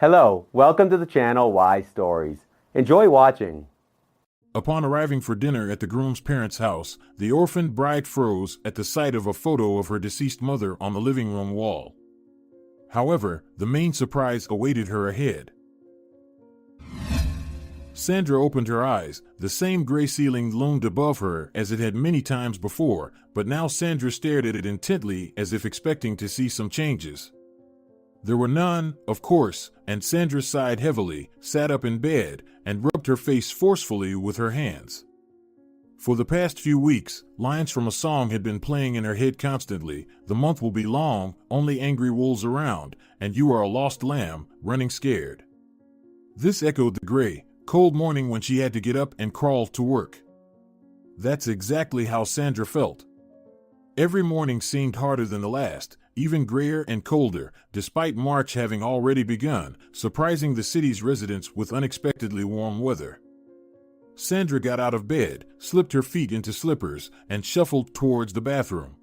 Hello, welcome to the channel Why Stories. Enjoy watching. Upon arriving for dinner at the groom's parents' house, the orphaned bride froze at the sight of a photo of her deceased mother on the living room wall. However, the main surprise awaited her ahead. Sandra opened her eyes. The same gray ceiling loomed above her as it had many times before, but now Sandra stared at it intently as if expecting to see some changes. There were none, of course, and Sandra sighed heavily, sat up in bed, and rubbed her face forcefully with her hands. For the past few weeks, lines from a song had been playing in her head constantly. The month will be long, only angry wolves around, and you are a lost lamb, running scared. This echoed the gray, cold morning when she had to get up and crawl to work. That's exactly how Sandra felt. Every morning seemed harder than the last, even grayer and colder, despite March having already begun, surprising the city's residents with unexpectedly warm weather. Sandra got out of bed, slipped her feet into slippers, and shuffled towards the bathroom.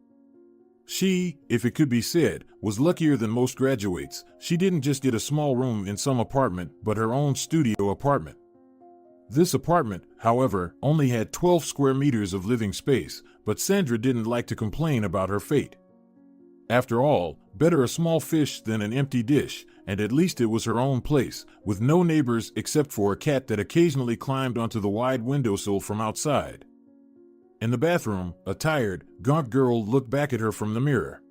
She, if it could be said, was luckier than most graduates. She didn't just get a small room in some apartment, but her own studio apartment. This apartment, however, only had 12 square meters of living space, but Sandra didn't like to complain about her fate. After all, better a small fish than an empty dish, and at least it was her own place, with no neighbors except for a cat that occasionally climbed onto the wide windowsill from outside. In the bathroom, a tired, gaunt girl looked back at her from the mirror.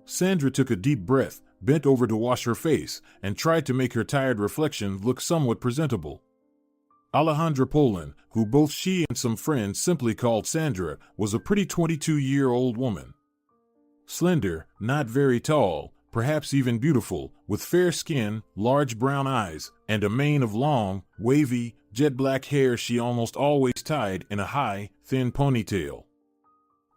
Sandra took a deep breath, bent over to wash her face, and tried to make her tired reflection look somewhat presentable. Alejandra Poland, who both she and some friends simply called Sandra, was a pretty 22-year-old woman. Slender, not very tall, perhaps even beautiful, with fair skin, large brown eyes, and a mane of long, wavy, jet-black hair she almost always tied in a high, thin ponytail.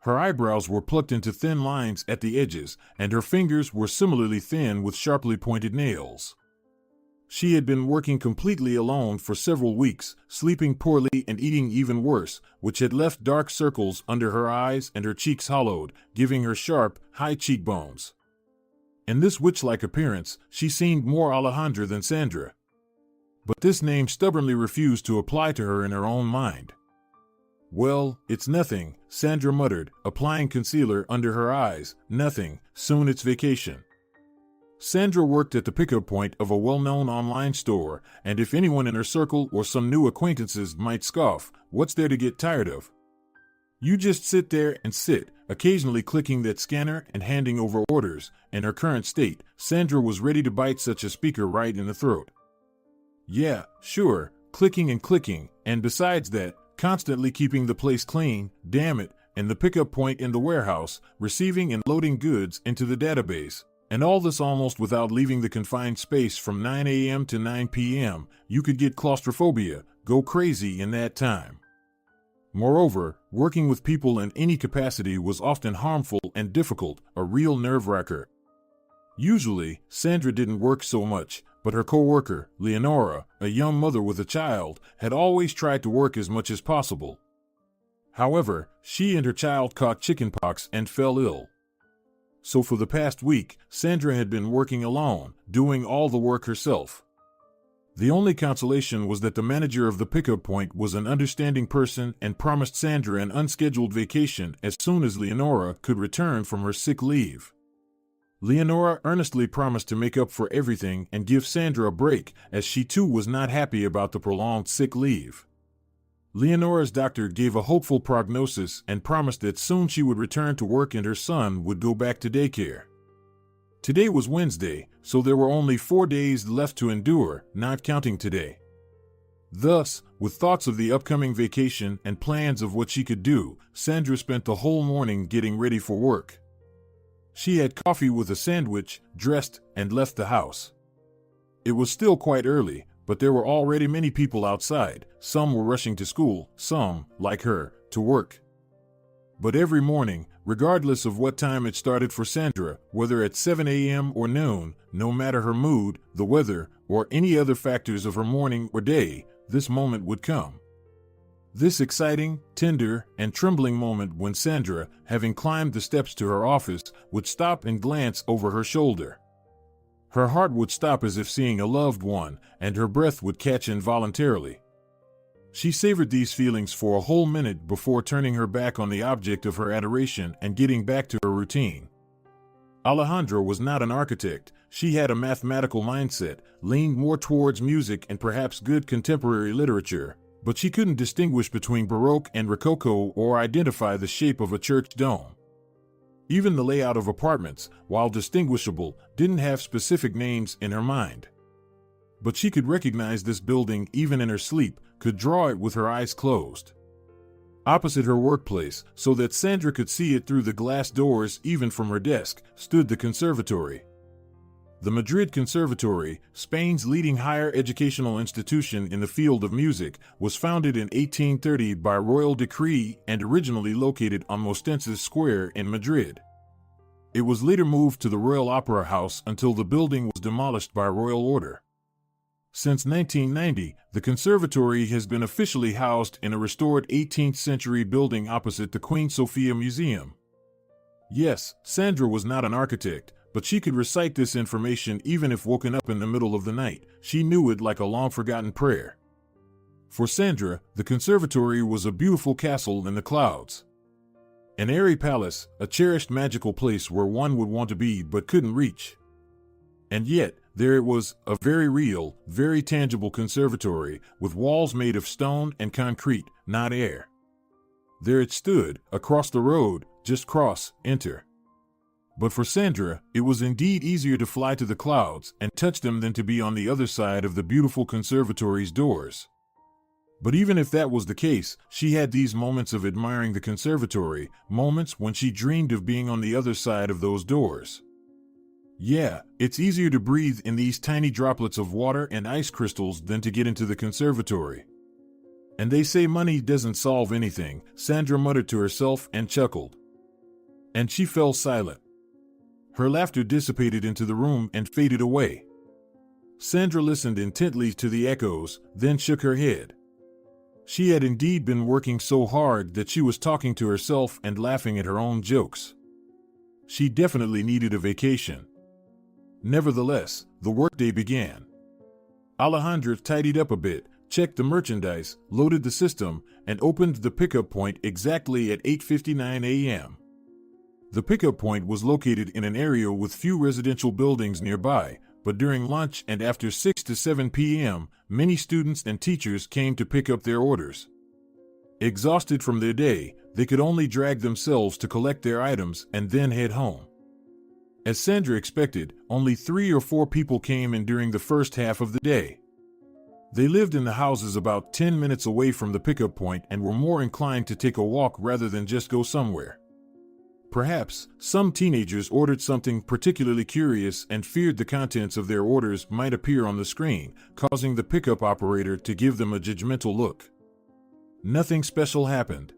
Her eyebrows were plucked into thin lines at the edges, and her fingers were similarly thin with sharply pointed nails. She had been working completely alone for several weeks, sleeping poorly and eating even worse, which had left dark circles under her eyes and her cheeks hollowed, giving her sharp, high cheekbones. In this witch-like appearance, she seemed more Alejandra than Sandra. But this name stubbornly refused to apply to her in her own mind. "Well, it's nothing," Sandra muttered, applying concealer under her eyes. "Nothing, soon it's vacation." Sandra worked at the pickup point of a well-known online store, and if anyone in her circle or some new acquaintances might scoff, what's there to get tired of? You just sit there and sit, occasionally clicking that scanner and handing over orders. In her current state, Sandra was ready to bite such a speaker right in the throat. Yeah, sure, clicking, and besides that, constantly keeping the place clean, damn it, and the pickup point in the warehouse, receiving and loading goods into the database. And all this almost without leaving the confined space from 9 a.m. to 9 p.m. You could get claustrophobia, go crazy in that time. Moreover, working with people in any capacity was often harmful and difficult, a real nerve-wracker. Usually, Sandra didn't work so much, but her co-worker, Leonora, a young mother with a child, had always tried to work as much as possible. However, she and her child caught chickenpox and fell ill. So for the past week, Sandra had been working alone, doing all the work herself. The only consolation was that the manager of the pickup point was an understanding person and promised Sandra an unscheduled vacation as soon as Leonora could return from her sick leave. Leonora earnestly promised to make up for everything and give Sandra a break, as she too was not happy about the prolonged sick leave. Leonora's doctor gave a hopeful prognosis and promised that soon she would return to work and her son would go back to daycare. Today was Wednesday, so there were only 4 days left to endure, not counting today. Thus, with thoughts of the upcoming vacation and plans of what she could do, Sandra spent the whole morning getting ready for work. She had coffee with a sandwich, dressed, and left the house. It was still quite early, but there were already many people outside. Some were rushing to school, some, like her, to work. But every morning, regardless of what time it started for Sandra, whether at 7 a.m. or noon, no matter her mood, the weather, or any other factors of her morning or day, this moment would come. This exciting, tender, and trembling moment when Sandra, having climbed the steps to her office, would stop and glance over her shoulder. Her heart would stop as if seeing a loved one, and her breath would catch involuntarily. She savored these feelings for a whole minute before turning her back on the object of her adoration and getting back to her routine. Alejandra was not an architect. She had a mathematical mindset, leaned more towards music and perhaps good contemporary literature, but she couldn't distinguish between Baroque and Rococo or identify the shape of a church dome. Even the layout of apartments, while distinguishable, didn't have specific names in her mind. But she could recognize this building even in her sleep, could draw it with her eyes closed. Opposite her workplace, so that Sandra could see it through the glass doors even from her desk, stood the conservatory. The Madrid Conservatory, Spain's leading higher educational institution in the field of music, was founded in 1830 by royal decree and originally located on Mostenses Square in Madrid. It was later moved to the Royal Opera House until the building was demolished by royal order. Since 1990, the conservatory has been officially housed in a restored 18th century building opposite the Queen Sofia Museum. Yes, Sandra was not an architect, but she could recite this information even if woken up in the middle of the night. She knew it like a long-forgotten prayer. For Sandra, the conservatory was a beautiful castle in the clouds. An airy palace, a cherished magical place where one would want to be but couldn't reach. And yet, there it was, a very real, very tangible conservatory, with walls made of stone and concrete, not air. There it stood, across the road, just cross, enter. But for Sandra, it was indeed easier to fly to the clouds and touch them than to be on the other side of the beautiful conservatory's doors. But even if that was the case, she had these moments of admiring the conservatory, moments when she dreamed of being on the other side of those doors. Yeah, it's easier to breathe in these tiny droplets of water and ice crystals than to get into the conservatory. And they say money doesn't solve anything, Sandra muttered to herself and chuckled. And she fell silent. Her laughter dissipated into the room and faded away. Sandra listened intently to the echoes, then shook her head. She had indeed been working so hard that she was talking to herself and laughing at her own jokes. She definitely needed a vacation. Nevertheless, the workday began. Alejandra tidied up a bit, checked the merchandise, loaded the system, and opened the pickup point exactly at 8:59 a.m. The pickup point was located in an area with few residential buildings nearby, but during lunch and after 6 to 7 p.m., many students and teachers came to pick up their orders. Exhausted from their day, they could only drag themselves to collect their items and then head home. As Sandra expected, only 3 or 4 people came in during the first half of the day. They lived in the houses about 10 minutes away from the pickup point and were more inclined to take a walk rather than just go somewhere. Perhaps, some teenagers ordered something particularly curious and feared the contents of their orders might appear on the screen, causing the pickup operator to give them a judgmental look. Nothing special happened.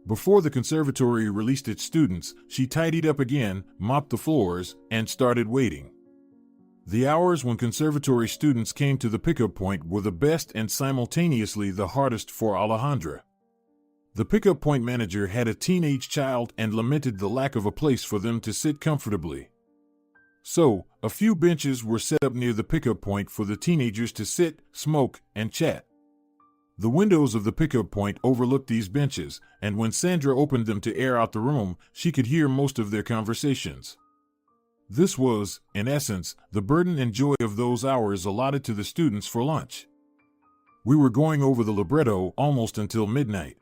Before the conservatory released its students, she tidied up again, mopped the floors, and started waiting. The hours when conservatory students came to the pickup point were the best and simultaneously the hardest for Alejandra. The pickup point manager had a teenage child and lamented the lack of a place for them to sit comfortably. So, a few benches were set up near the pickup point for the teenagers to sit, smoke, and chat. The windows of the pickup point overlooked these benches, and when Sandra opened them to air out the room, she could hear most of their conversations. This was, in essence, the burden and joy of those hours allotted to the students for lunch. We were going over the libretto almost until midnight.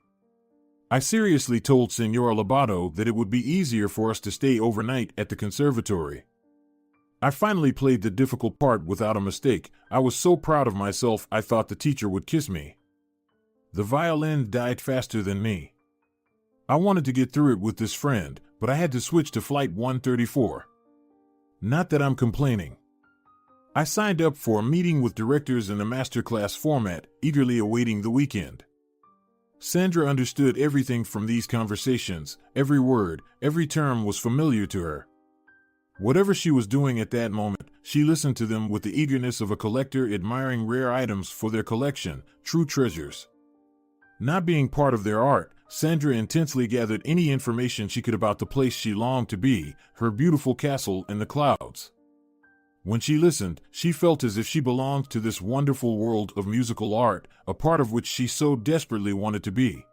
I seriously told Senora Lobato that it would be easier for us to stay overnight at the conservatory. I finally played the difficult part without a mistake. I was so proud of myself I thought the teacher would kiss me. The violin died faster than me. I wanted to get through it with this friend, but I had to switch to flight 134. Not that I'm complaining. I signed up for a meeting with directors in the masterclass format, eagerly awaiting the weekend. Sandra understood everything from these conversations. Every word, every term was familiar to her. Whatever she was doing at that moment, she listened to them with the eagerness of a collector admiring rare items for their collection, true treasures. Not being part of their art, Sandra intensely gathered any information she could about the place she longed to be, her beautiful castle in the clouds. When she listened, she felt as if she belonged to this wonderful world of musical art, a part of which she so desperately wanted to be.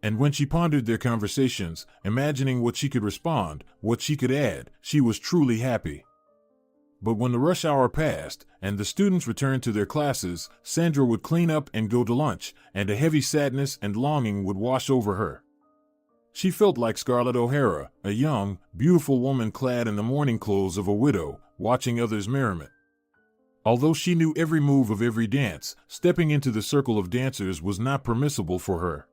And when she pondered their conversations, imagining what she could respond, what she could add, she was truly happy. But when the rush hour passed, and the students returned to their classes, Sandra would clean up and go to lunch, and a heavy sadness and longing would wash over her. She felt like Scarlett O'Hara, a young, beautiful woman clad in the mourning clothes of a widow, watching others' merriment. Although she knew every move of every dance, stepping into the circle of dancers was not permissible for her.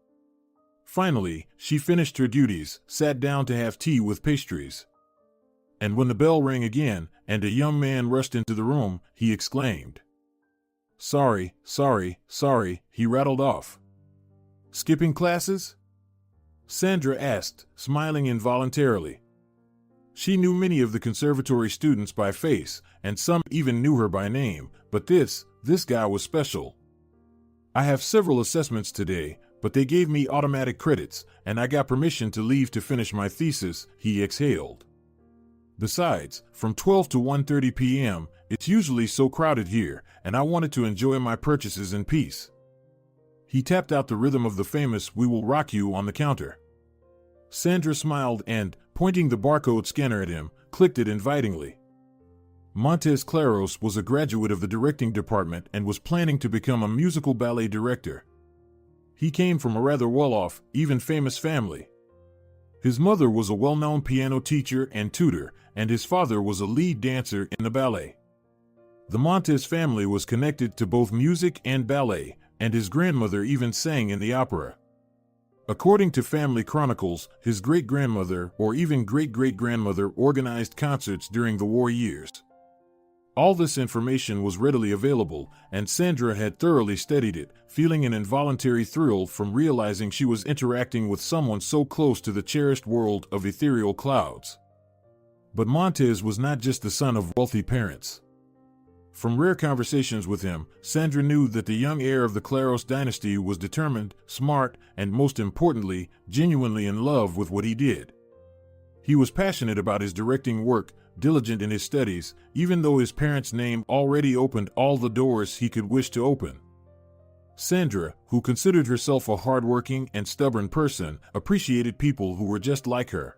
Finally, she finished her duties, sat down to have tea with pastries. And when the bell rang again, and a young man rushed into the room, he exclaimed, "Sorry, sorry, sorry," he rattled off. "Skipping classes?" Sandra asked, smiling involuntarily. She knew many of the conservatory students by face, and some even knew her by name, but this guy was special. "I have several assessments today, but they gave me automatic credits, and I got permission to leave to finish my thesis," he exhaled. "Besides, from 12 to 1:30 p.m., it's usually so crowded here, and I wanted to enjoy my purchases in peace." He tapped out the rhythm of the famous "We Will Rock You" on the counter. Sandra smiled and, pointing the barcode scanner at him, clicked it invitingly. Montez Claros was a graduate of the directing department and was planning to become a musical ballet director. He came from a rather well-off, even famous family. His mother was a well-known piano teacher and tutor, and his father was a lead dancer in the ballet. The Montez family was connected to both music and ballet, and his grandmother even sang in the opera. According to family chronicles, his great-grandmother or even great-great-grandmother organized concerts during the war years. All this information was readily available, and Sandra had thoroughly studied it, feeling an involuntary thrill from realizing she was interacting with someone so close to the cherished world of ethereal clouds. But Montez was not just the son of wealthy parents. From rare conversations with him, Sandra knew that the young heir of the Claros dynasty was determined, smart, and most importantly, genuinely in love with what he did. He was passionate about his directing work, diligent in his studies, even though his parents' name already opened all the doors he could wish to open. Sandra, who considered herself a hardworking and stubborn person, appreciated people who were just like her.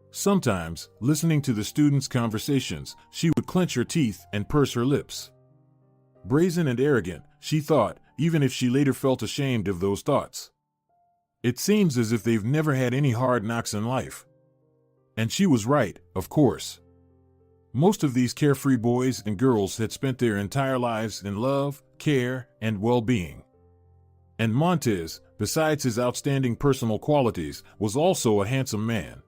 Sometimes, listening to the students' conversations, she would clench her teeth and purse her lips. Brazen and arrogant, she thought, even if she later felt ashamed of those thoughts. It seems as if they've never had any hard knocks in life. And she was right, of course. Most of these carefree boys and girls had spent their entire lives in love, care, and well-being. And Montez, besides his outstanding personal qualities, was also a handsome man.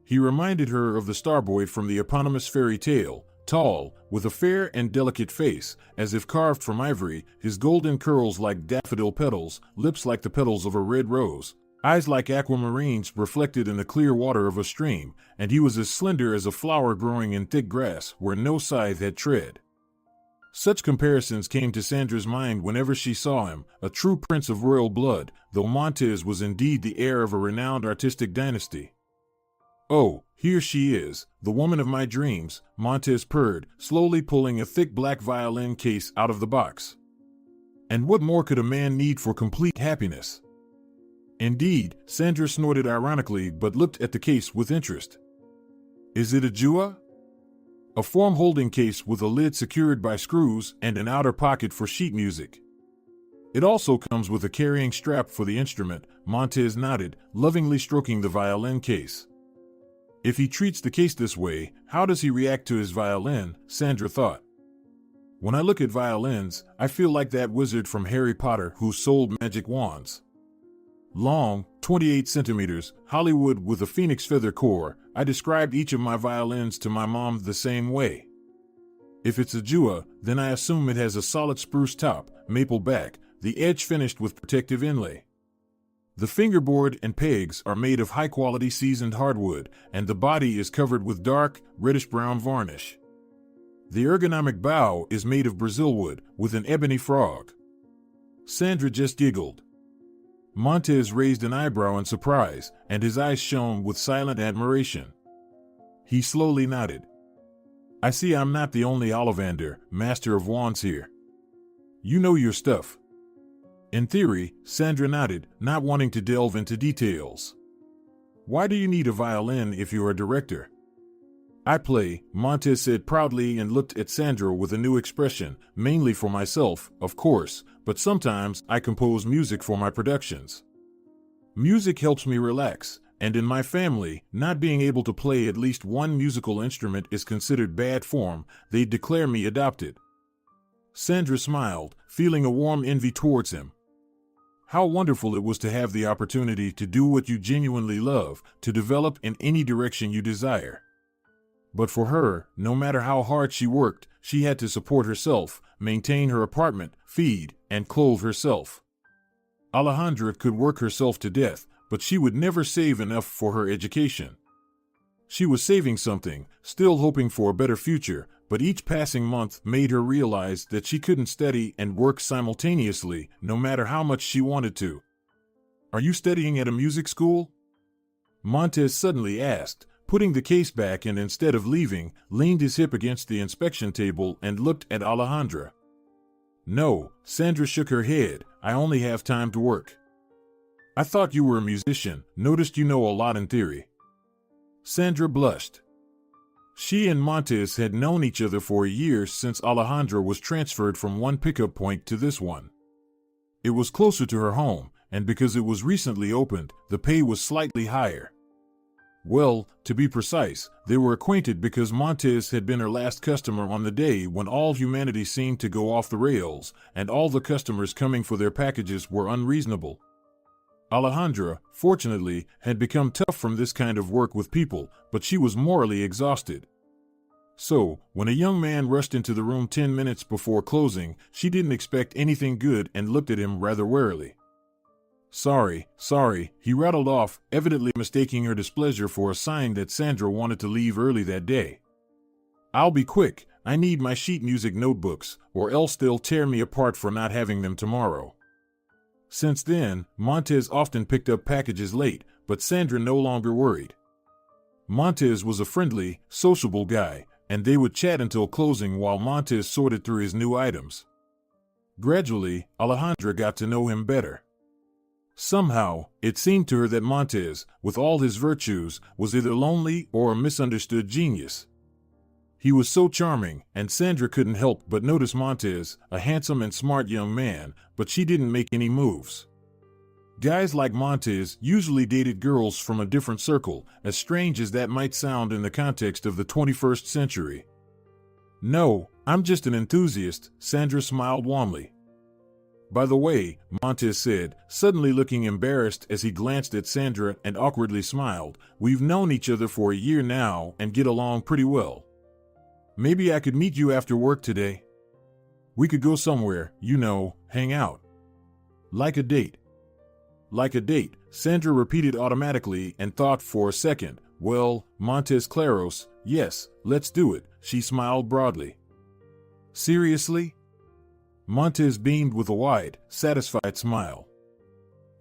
He reminded her of the Starboy from the eponymous fairy tale, tall, with a fair and delicate face, as if carved from ivory, his golden curls like daffodil petals, lips like the petals of a red rose, eyes like aquamarines reflected in the clear water of a stream, and he was as slender as a flower growing in thick grass where no scythe had tread. Such comparisons came to Sandra's mind whenever she saw him, a true prince of royal blood, though Montez was indeed the heir of a renowned artistic dynasty. "Oh, here she is, the woman of my dreams," Montez purred, slowly pulling a thick black violin case out of the box. "And what more could a man need for complete happiness?" "Indeed," Sandra snorted ironically but looked at the case with interest. "Is it a jua?" "A form-holding case with a lid secured by screws and an outer pocket for sheet music. It also comes with a carrying strap for the instrument," Montez nodded, lovingly stroking the violin case. "If he treats the case this way, how does he react to his violin?" Sandra thought. "When I look at violins, I feel like that wizard from Harry Potter who sold magic wands. Long, 28 centimeters, Hollywood with a phoenix feather core. I described each of my violins to my mom the same way. If it's a jua, then I assume it has a solid spruce top, maple back, the edge finished with protective inlay. The fingerboard and pegs are made of high-quality seasoned hardwood, and the body is covered with dark, reddish-brown varnish. The ergonomic bow is made of Brazil wood, with an ebony frog." Sandra just giggled. Montez raised an eyebrow in surprise, and his eyes shone with silent admiration. He slowly nodded. I see I'm not the only Ollivander, Master of Wands here. You know your stuff. In theory, Sandra nodded, not wanting to delve into details. Why do you need a violin if you're a director? I play, Montez said proudly and looked at Sandra with a new expression, mainly for myself, of course, but sometimes I compose music for my productions. Music helps me relax, and in my family, not being able to play at least one musical instrument is considered bad form. They declare me adopted. Sandra smiled, feeling a warm envy towards him. How wonderful it was to have the opportunity to do what you genuinely love, to develop in any direction you desire. But for her, no matter how hard she worked, she had to support herself, maintain her apartment, feed, and clothe herself. Alejandra could work herself to death, but she would never save enough for her education. She was saving something, still hoping for a better future, but each passing month made her realize that she couldn't study and work simultaneously, no matter how much she wanted to. Are you studying at a music school? Montez suddenly asked, putting the case back and instead of leaving, leaned his hip against the inspection table and looked at Alejandra. No, Sandra shook her head, I only have time to work. I thought you were a musician, noticed you know a lot in theory. Sandra blushed. She and Montez had known each other for a year since Alejandra was transferred from one pickup point to this one. It was closer to her home, and because it was recently opened, the pay was slightly higher. Well, to be precise, they were acquainted because Montez had been her last customer on the day when all humanity seemed to go off the rails, and all the customers coming for their packages were unreasonable. Alejandra, fortunately, had become tough from this kind of work with people, but she was morally exhausted. So, when a young man rushed into the room 10 minutes before closing, she didn't expect anything good and looked at him rather warily. Sorry, he rattled off, evidently mistaking her displeasure for a sign that Sandra wanted to leave early that day. I'll be quick, I need my sheet music notebooks, or else they'll tear me apart for not having them tomorrow. Since then, Montez often picked up packages late, but Sandra no longer worried. Montez was a friendly, sociable guy, and they would chat until closing while Montez sorted through his new items. Gradually, Alejandra got to know him better. Somehow, it seemed to her that Montez, with all his virtues, was either lonely or a misunderstood genius. He was so charming, and Sandra couldn't help but notice Montez, a handsome and smart young man, but she didn't make any moves. Guys like Montez usually dated girls from a different circle, as strange as that might sound in the context of the 21st century. No, I'm just an enthusiast, Sandra smiled warmly. By the way, Montez said, suddenly looking embarrassed as he glanced at Sandra and awkwardly smiled, we've known each other for a year now and get along pretty well. Maybe I could meet you after work today. We could go somewhere, hang out. Like a date. Like a date, Sandra repeated automatically and thought for a second. Well, Montez Claros, yes, let's do it, she smiled broadly. Seriously? Montez beamed with a wide, satisfied smile.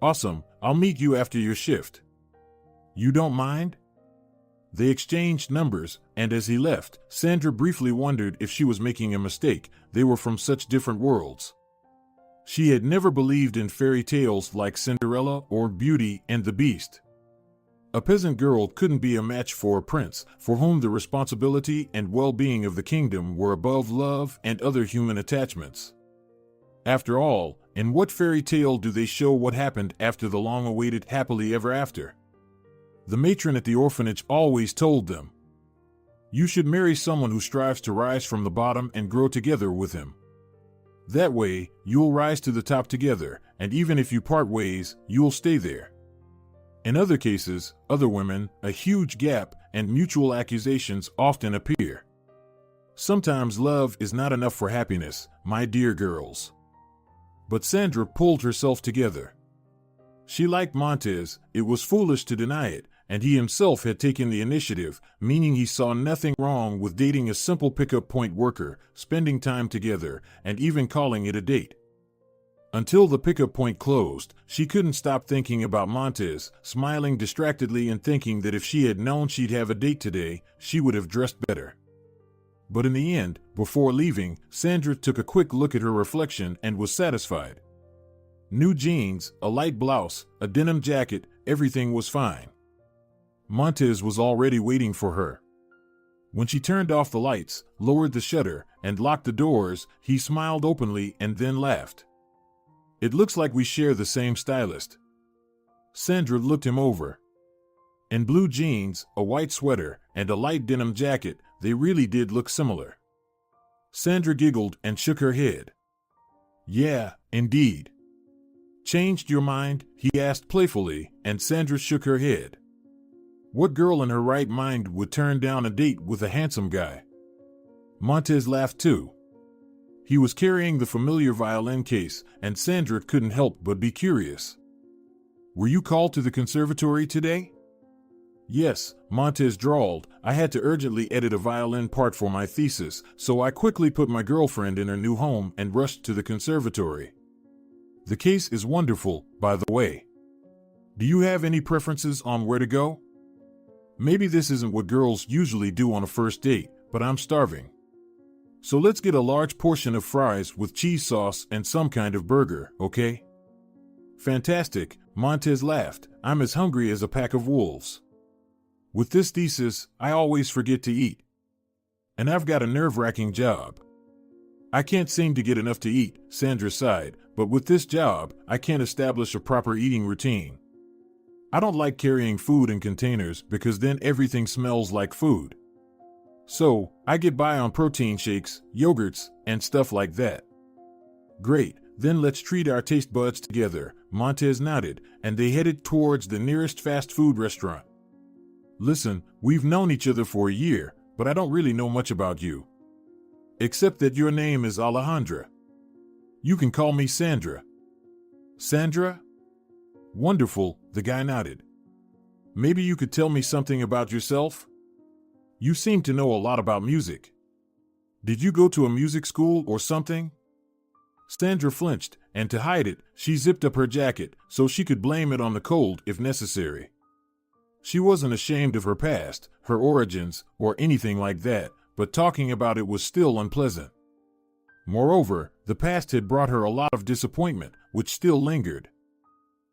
Awesome, I'll meet you after your shift. You don't mind? They exchanged numbers, and as he left, Sandra briefly wondered if she was making a mistake. They were from such different worlds. She had never believed in fairy tales like Cinderella or Beauty and the Beast. A peasant girl couldn't be a match for a prince, for whom the responsibility and well-being of the kingdom were above love and other human attachments. After all, in what fairy tale do they show what happened after the long-awaited happily ever after? The matron at the orphanage always told them, you should marry someone who strives to rise from the bottom and grow together with him. That way, you'll rise to the top together, and even if you part ways, you'll stay there. In other cases, other women, a huge gap and mutual accusations often appear. Sometimes love is not enough for happiness, my dear girls. But Sandra pulled herself together. She liked Montez, it was foolish to deny it, and he himself had taken the initiative, meaning he saw nothing wrong with dating a simple pickup point worker, spending time together, and even calling it a date. Until the pickup point closed, she couldn't stop thinking about Montez, smiling distractedly and thinking that if she had known she'd have a date today, she would have dressed better. But in the end, before leaving, Sandra took a quick look at her reflection and was satisfied. New jeans, a light blouse, a denim jacket, everything was fine. Montez was already waiting for her. When she turned off the lights, lowered the shutter, and locked the doors, he smiled openly and then laughed. "It looks like we share the same stylist." Sandra looked him over. In blue jeans, a white sweater, and a light denim jacket, they really did look similar. Sandra giggled and shook her head. "Yeah, indeed." "Changed your mind?" he asked playfully, and Sandra shook her head. What girl in her right mind would turn down a date with a handsome guy? Montez laughed too. He was carrying the familiar violin case, and Sandra couldn't help but be curious. "Were you called to the conservatory today?" "Yes," Montez drawled. "I had to urgently edit a violin part for my thesis, so I quickly put my girlfriend in her new home and rushed to the conservatory. The case is wonderful, by the way. Do you have any preferences on where to go? Maybe this isn't what girls usually do on a first date, but I'm starving. So let's get a large portion of fries with cheese sauce and some kind of burger, okay?" "Fantastic," Montez laughed. "I'm as hungry as a pack of wolves. With this thesis, I always forget to eat. And I've got a nerve-wracking job." "I can't seem to get enough to eat," Sandra sighed, "but with this job, I can't establish a proper eating routine. I don't like carrying food in containers because then everything smells like food. So, I get by on protein shakes, yogurts, and stuff like that." "Great, then let's treat our taste buds together," Montez nodded, and they headed towards the nearest fast food restaurant. "Listen, we've known each other for a year, but I don't really know much about you. Except that your name is Alejandra. You can call me Sandra." "Sandra? Wonderful," the guy nodded. "Maybe you could tell me something about yourself? You seem to know a lot about music. Did you go to a music school or something?" Sandra flinched, and to hide it, she zipped up her jacket so she could blame it on the cold if necessary. She wasn't ashamed of her past, her origins, or anything like that, but talking about it was still unpleasant. Moreover, the past had brought her a lot of disappointment, which still lingered.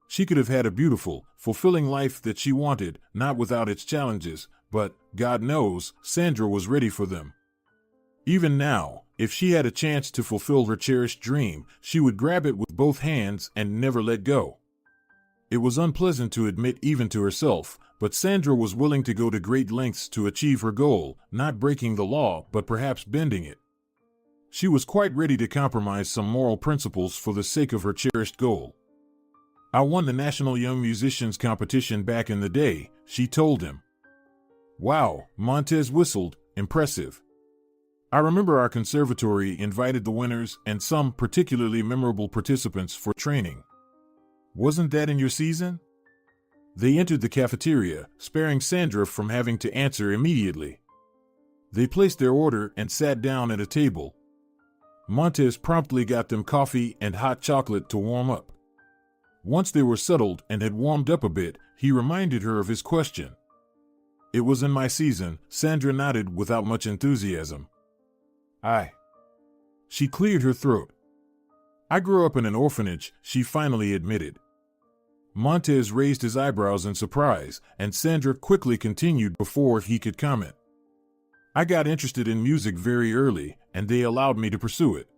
She could have had a beautiful, fulfilling life that she wanted, not without its challenges, but, God knows, Sandra was ready for them. Even now, if she had a chance to fulfill her cherished dream, she would grab it with both hands and never let go. It was unpleasant to admit even to herself, but Sandra was willing to go to great lengths to achieve her goal, not breaking the law but perhaps bending it. She was quite ready to compromise some moral principles for the sake of her cherished goal. "I won the National Young Musicians Competition back in the day," she told him. "Wow," Montez whistled, "impressive. I remember our conservatory invited the winners and some particularly memorable participants for training. Wasn't that in your season?" They entered the cafeteria, sparing Sandra from having to answer immediately. They placed their order and sat down at a table. Montez promptly got them coffee and hot chocolate to warm up. Once they were settled and had warmed up a bit, he reminded her of his question. "It was in my season," Sandra nodded without much enthusiasm. She cleared her throat. "I grew up in an orphanage," she finally admitted. Montez raised his eyebrows in surprise, and Sandra quickly continued before he could comment. "I got interested in music very early, and they allowed me to pursue it.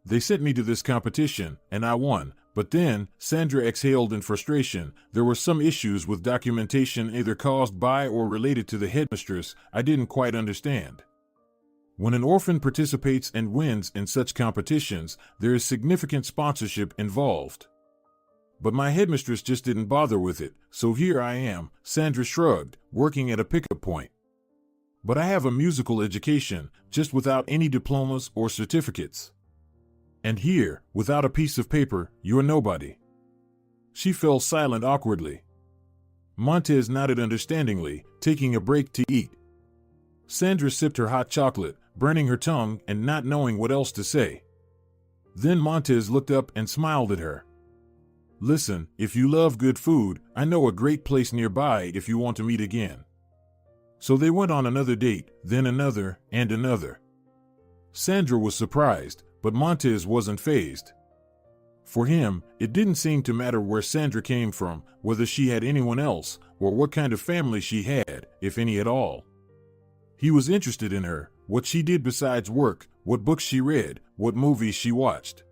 They sent me to this competition, and I won, but then," Sandra exhaled in frustration, "there were some issues with documentation either caused by or related to the headmistress I didn't quite understand. When an orphan participates and wins in such competitions, there is significant sponsorship involved. But my headmistress just didn't bother with it, so here I am," Sandra shrugged, "working at a pickup point. But I have a musical education, just without any diplomas or certificates. And here, without a piece of paper, you're nobody." She fell silent awkwardly. Montez nodded understandingly, taking a break to eat. Sandra sipped her hot chocolate, burning her tongue and not knowing what else to say. Then Montez looked up and smiled at her. "Listen, if you love good food, I know a great place nearby if you want to meet again." So they went on another date, then another, and another. Sandra was surprised, but Montez wasn't fazed. For him, it didn't seem to matter where Sandra came from, whether she had anyone else, or what kind of family she had, if any at all. He was interested in her, what she did besides work, what books she read, what movies she watched.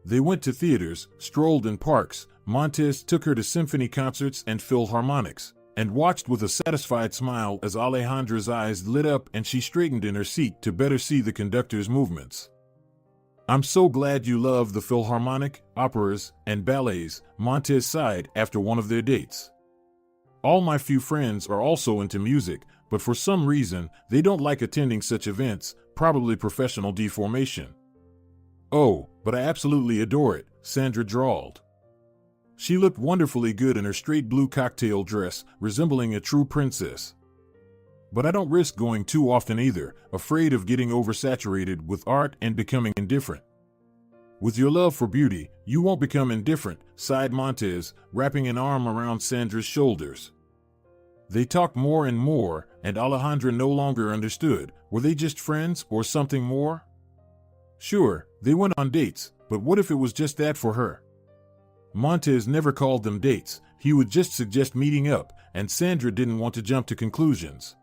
They went to theaters, strolled in parks. Montez took her to symphony concerts and philharmonics, and watched with a satisfied smile as Alejandra's eyes lit up and she straightened in her seat to better see the conductor's movements. "I'm so glad you love the Philharmonic, operas, and ballets," Montez sighed after one of their dates. "All my few friends are also into music, but for some reason, they don't like attending such events, probably professional deformation." "Oh, but I absolutely adore it," Sandra drawled. She looked wonderfully good in her straight blue cocktail dress, resembling a true princess. "But I don't risk going too often either, afraid of getting oversaturated with art and becoming indifferent." "With your love for beauty, you won't become indifferent," sighed Montez, wrapping an arm around Sandra's shoulders. They talked more and more, and Alejandra no longer understood. Were they just friends or something more? Sure, they went on dates, but what if it was just that for her? Montez never called them dates. He would just suggest meeting up, and Sandra didn't want to jump to conclusions.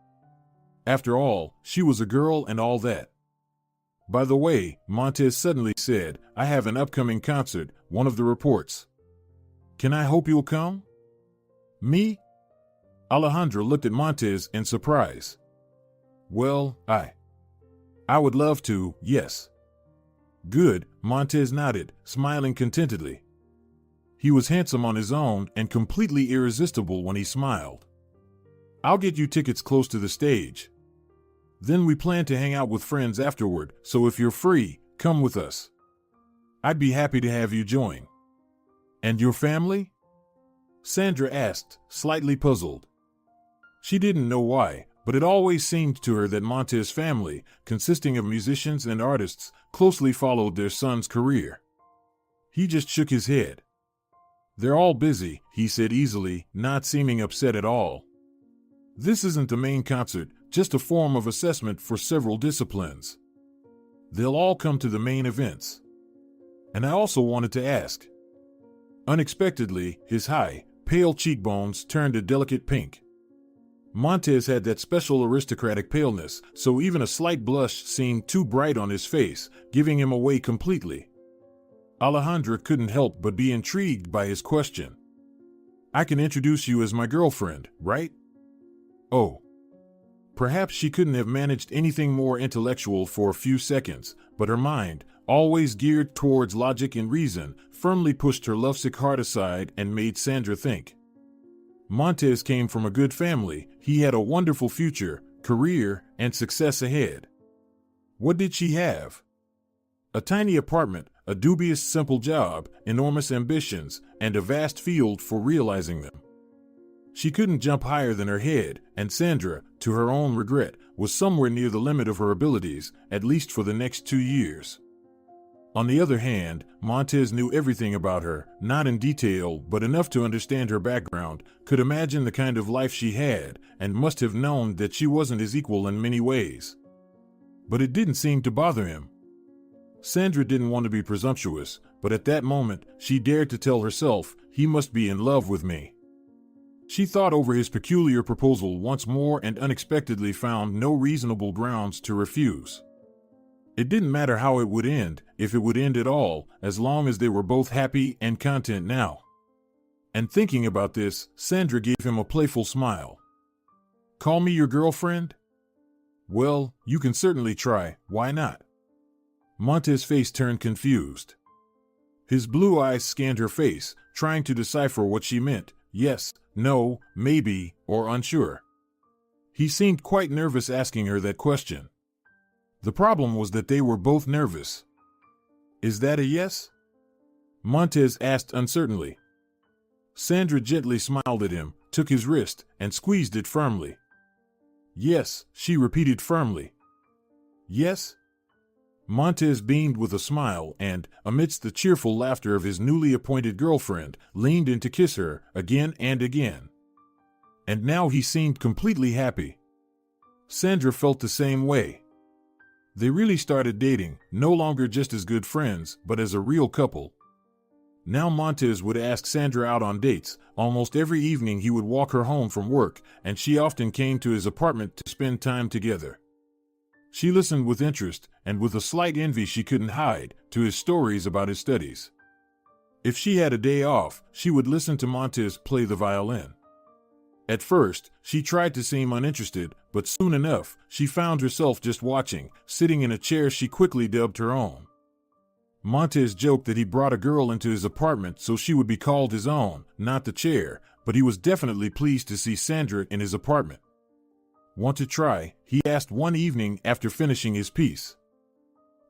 After all, she was a girl and all that. "By the way," Montez suddenly said, "I have an upcoming concert, one of the reports. Can I hope you'll come?" "Me?" Alejandra looked at Montez in surprise. "Well, I would love to, yes." "Good," Montez nodded, smiling contentedly. He was handsome on his own and completely irresistible when he smiled. "I'll get you tickets close to the stage. Then we plan to hang out with friends afterward, so if you're free, come with us. I'd be happy to have you join." "And your family?" Sandra asked, slightly puzzled. She didn't know why, but it always seemed to her that Montez's family, consisting of musicians and artists, closely followed their son's career. He just shook his head. "They're all busy," he said easily, not seeming upset at all. "This isn't the main concert, just a form of assessment for several disciplines. They'll all come to the main events. And I also wanted to ask." Unexpectedly, his high, pale cheekbones turned a delicate pink. Montez had that special aristocratic paleness, so even a slight blush seemed too bright on his face, giving him away completely. Alejandra couldn't help but be intrigued by his question. "I can introduce you as my girlfriend, right?" Oh. Perhaps she couldn't have managed anything more intellectual for a few seconds, but her mind, always geared towards logic and reason, firmly pushed her lovesick heart aside and made Sandra think. Montez came from a good family. He had a wonderful future, career, and success ahead. What did she have? A tiny apartment, a dubious simple job, enormous ambitions, and a vast field for realizing them. She couldn't jump higher than her head, and Sandra, to her own regret, was somewhere near the limit of her abilities, at least for the next 2 years. On the other hand, Montez knew everything about her, not in detail, but enough to understand her background, could imagine the kind of life she had, and must have known that she wasn't his equal in many ways. But it didn't seem to bother him. Sandra didn't want to be presumptuous, but at that moment, she dared to tell herself, "He must be in love with me." She thought over his peculiar proposal once more and unexpectedly found no reasonable grounds to refuse. It didn't matter how it would end, if it would end at all, as long as they were both happy and content now. And thinking about this, Sandra gave him a playful smile. "Call me your girlfriend?" "Well, you can certainly try, why not?" Monte's face turned confused. His blue eyes scanned her face, trying to decipher what she meant, yes, no, maybe, or unsure. He seemed quite nervous asking her that question. The problem was that they were both nervous. "Is that a yes?" Montez asked uncertainly. Sandra gently smiled at him, took his wrist, and squeezed it firmly. "Yes," she repeated firmly. "Yes?" Montez beamed with a smile and, amidst the cheerful laughter of his newly appointed girlfriend, leaned in to kiss her, again and again. And now he seemed completely happy. Sandra felt the same way. They really started dating, no longer just as good friends, but as a real couple. Now Montez would ask Sandra out on dates. Almost every evening he would walk her home from work, and she often came to his apartment to spend time together. She listened with interest, and with a slight envy she couldn't hide, to his stories about his studies. If she had a day off, she would listen to Montez play the violin. At first, she tried to seem uninterested, but soon enough, she found herself just watching, sitting in a chair she quickly dubbed her own. Montez joked that he brought a girl into his apartment so she would be called his own, not the chair, but he was definitely pleased to see Sandra in his apartment. "Want to try?" he asked one evening after finishing his piece.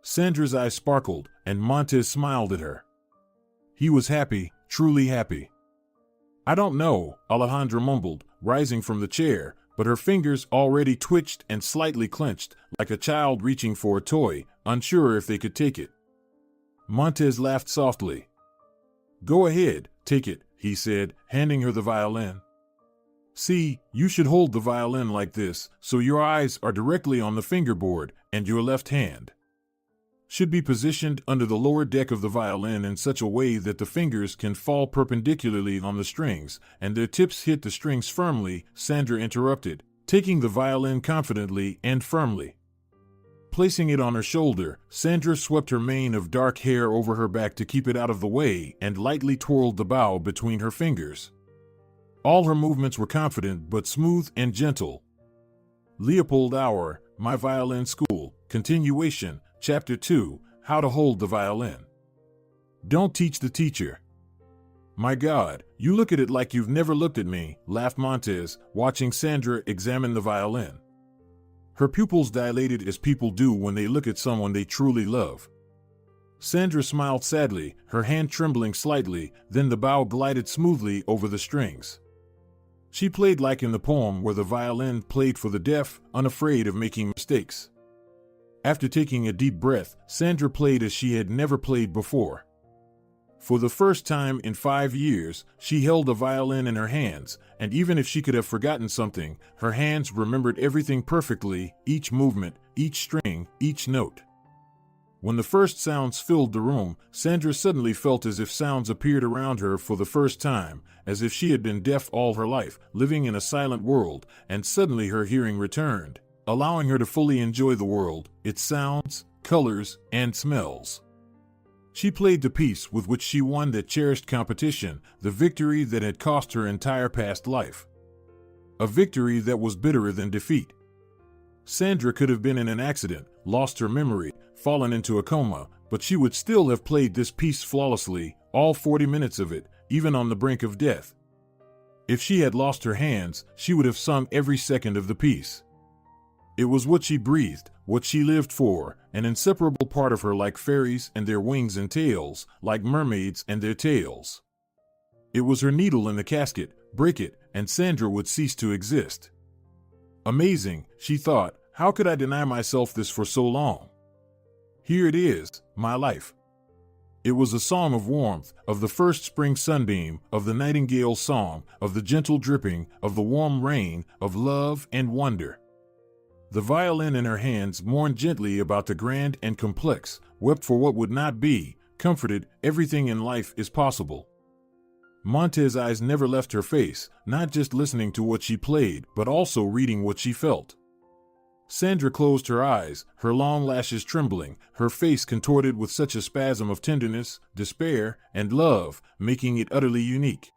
Sandra's eyes sparkled, and Montez smiled at her. He was happy, truly happy. "I don't know," Alejandra mumbled, rising from the chair, but her fingers already twitched and slightly clenched, like a child reaching for a toy, unsure if they could take it. Montez laughed softly. "Go ahead, take it," he said, handing her the violin. "See, you should hold the violin like this, so your eyes are directly on the fingerboard, and your left hand should be positioned under the lower deck of the violin in such a way that the fingers can fall perpendicularly on the strings, and their tips hit the strings firmly," Sandra interrupted, taking the violin confidently and firmly. Placing it on her shoulder, Sandra swept her mane of dark hair over her back to keep it out of the way and lightly twirled the bow between her fingers. All her movements were confident but smooth and gentle. Leopold Auer, My Violin School, Continuation, Chapter 2, How to Hold the Violin. Don't teach the teacher. "My God, you look at it like you've never looked at me," laughed Montez, watching Sandra examine the violin. Her pupils dilated as people do when they look at someone they truly love. Sandra smiled sadly, her hand trembling slightly, then the bow glided smoothly over the strings. She played like in the poem where the violin played for the deaf, unafraid of making mistakes. After taking a deep breath, Sandra played as she had never played before. For the first time in 5 years, she held a violin in her hands, and even if she could have forgotten something, her hands remembered everything perfectly, each movement, each string, each note. When the first sounds filled the room, Sandra suddenly felt as if sounds appeared around her for the first time, as if she had been deaf all her life, living in a silent world, and suddenly her hearing returned, allowing her to fully enjoy the world, its sounds, colors, and smells. She played the piece with which she won that cherished competition, the victory that had cost her entire past life. A victory that was bitterer than defeat. Sandra could have been in an accident, lost her memory, fallen into a coma, but she would still have played this piece flawlessly, all 40 minutes of it, even on the brink of death. If she had lost her hands, she would have sung every second of the piece. It was what she breathed, what she lived for, an inseparable part of her, like fairies and their wings and tails, like mermaids and their tails. It was her needle in the casket. Break it, and Sandra would cease to exist. Amazing, she thought, how could I deny myself this for so long? Here it is, my life. It was a song of warmth, of the first spring sunbeam, of the nightingale's song, of the gentle dripping, of the warm rain, of love and wonder. The violin in her hands mourned gently about the grand and complex, wept for what would not be, comforted, everything in life is possible. Montez's eyes never left her face, not just listening to what she played, but also reading what she felt. Sandra closed her eyes, her long lashes trembling, her face contorted with such a spasm of tenderness, despair, and love, making it utterly unique.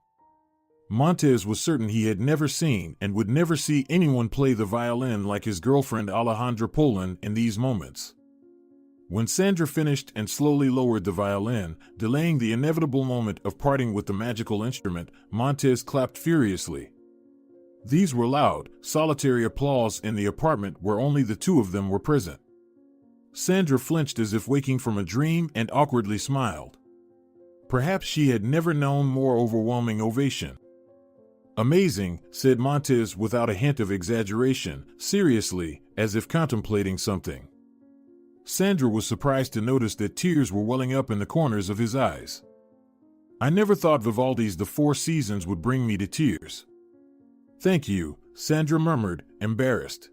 Montez was certain he had never seen and would never see anyone play the violin like his girlfriend Alejandra Poland in these moments. When Sandra finished and slowly lowered the violin, delaying the inevitable moment of parting with the magical instrument, Montez clapped furiously. These were loud, solitary applause in the apartment where only the two of them were present. Sandra flinched as if waking from a dream and awkwardly smiled. Perhaps she had never known more overwhelming ovation. "Amazing," said Montez without a hint of exaggeration, seriously, as if contemplating something. Sandra was surprised to notice that tears were welling up in the corners of his eyes. "I never thought Vivaldi's The Four Seasons would bring me to tears." "Thank you," Sandra murmured, embarrassed.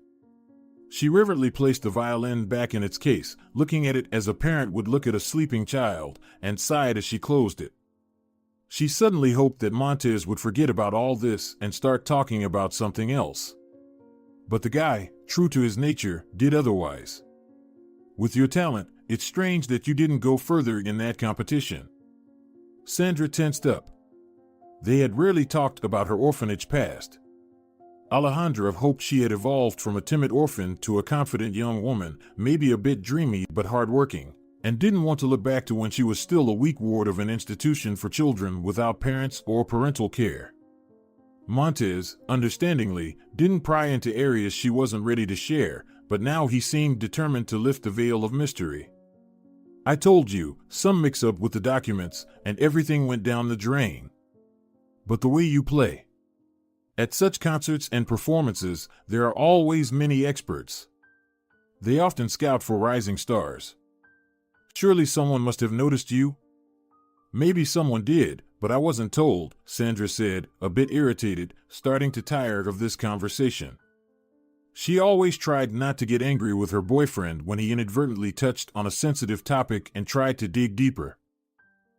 She reverently placed the violin back in its case, looking at it as a parent would look at a sleeping child, and sighed as she closed it. She suddenly hoped that Montez would forget about all this and start talking about something else. But the guy, true to his nature, did otherwise. With your talent, it's strange that you didn't go further in that competition. Sandra tensed up. They had rarely talked about her orphanage past. Alejandra hoped she had evolved from a timid orphan to a confident young woman, maybe a bit dreamy but hardworking, and didn't want to look back to when she was still a weak ward of an institution for children without parents or parental care. Montez, understandingly, didn't pry into areas she wasn't ready to share, but now he seemed determined to lift the veil of mystery. I told you, some mix-up with the documents, and everything went down the drain. But the way you play. At such concerts and performances, there are always many experts. They often scout for rising stars. Surely someone must have noticed you? Maybe someone did, but I wasn't told, Sandra said, a bit irritated, starting to tire of this conversation. She always tried not to get angry with her boyfriend when he inadvertently touched on a sensitive topic and tried to dig deeper.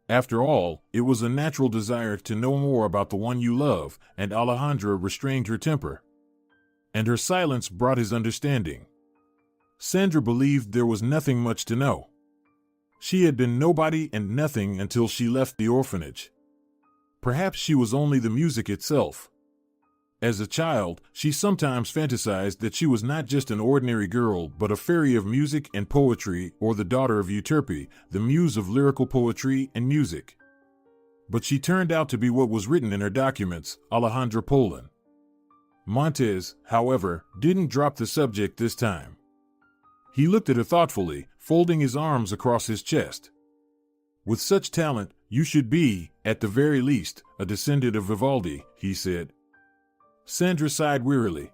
After all, it was a natural desire to know more about the one you love, and Alejandra restrained her temper. And her silence brought his understanding. Sandra believed there was nothing much to know. She had been nobody and nothing until she left the orphanage. Perhaps she was only the music itself. As a child, she sometimes fantasized that she was not just an ordinary girl but a fairy of music and poetry, or the daughter of Euterpe, the muse of lyrical poetry and music. But she turned out to be what was written in her documents, Alejandra Polan. Montez, however, didn't drop the subject this time. He looked at her thoughtfully, folding his arms across his chest. With such talent, you should be, at the very least, a descendant of Vivaldi, he said. Sandra sighed wearily.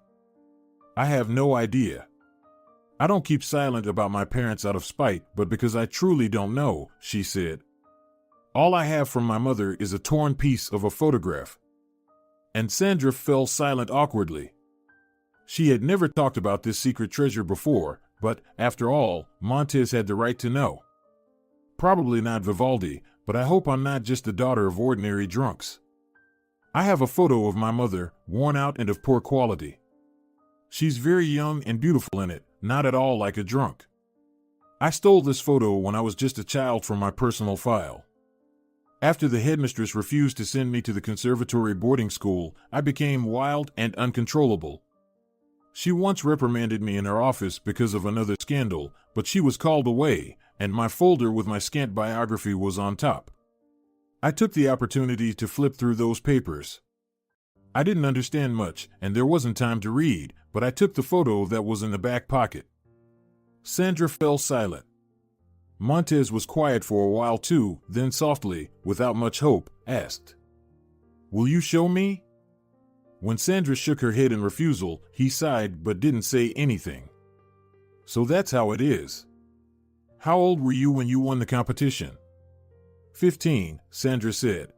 I have no idea. I don't keep silent about my parents out of spite, but because I truly don't know, she said. All I have from my mother is a torn piece of a photograph. And Sandra fell silent awkwardly. She had never talked about this secret treasure before, but, after all, Montez had the right to know. Probably not Vivaldi, but I hope I'm not just the daughter of ordinary drunks. I have a photo of my mother, worn out and of poor quality. She's very young and beautiful in it, not at all like a drunk. I stole this photo when I was just a child from my personal file. After the headmistress refused to send me to the conservatory boarding school, I became wild and uncontrollable. She once reprimanded me in her office because of another scandal, but she was called away, and my folder with my scant biography was on top. I took the opportunity to flip through those papers. I didn't understand much, and there wasn't time to read, but I took the photo that was in the back pocket. Sandra fell silent. Montez was quiet for a while too, then softly, without much hope, asked, "Will you show me?" When Sandra shook her head in refusal, he sighed but didn't say anything. So that's how it is. How old were you when you won the competition? 15, Sandra said.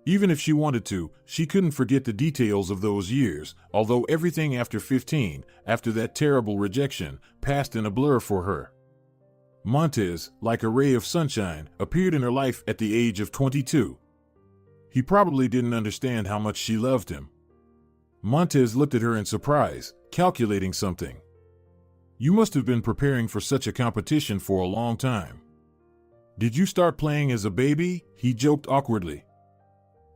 Even if she wanted to, she couldn't forget the details of those years, although everything after 15, after that terrible rejection, passed in a blur for her. Montez, like a ray of sunshine, appeared in her life at the age of 22. He probably didn't understand how much she loved him. Montez looked at her in surprise, calculating something. You must have been preparing for such a competition for a long time. Did you start playing as a baby? He joked awkwardly.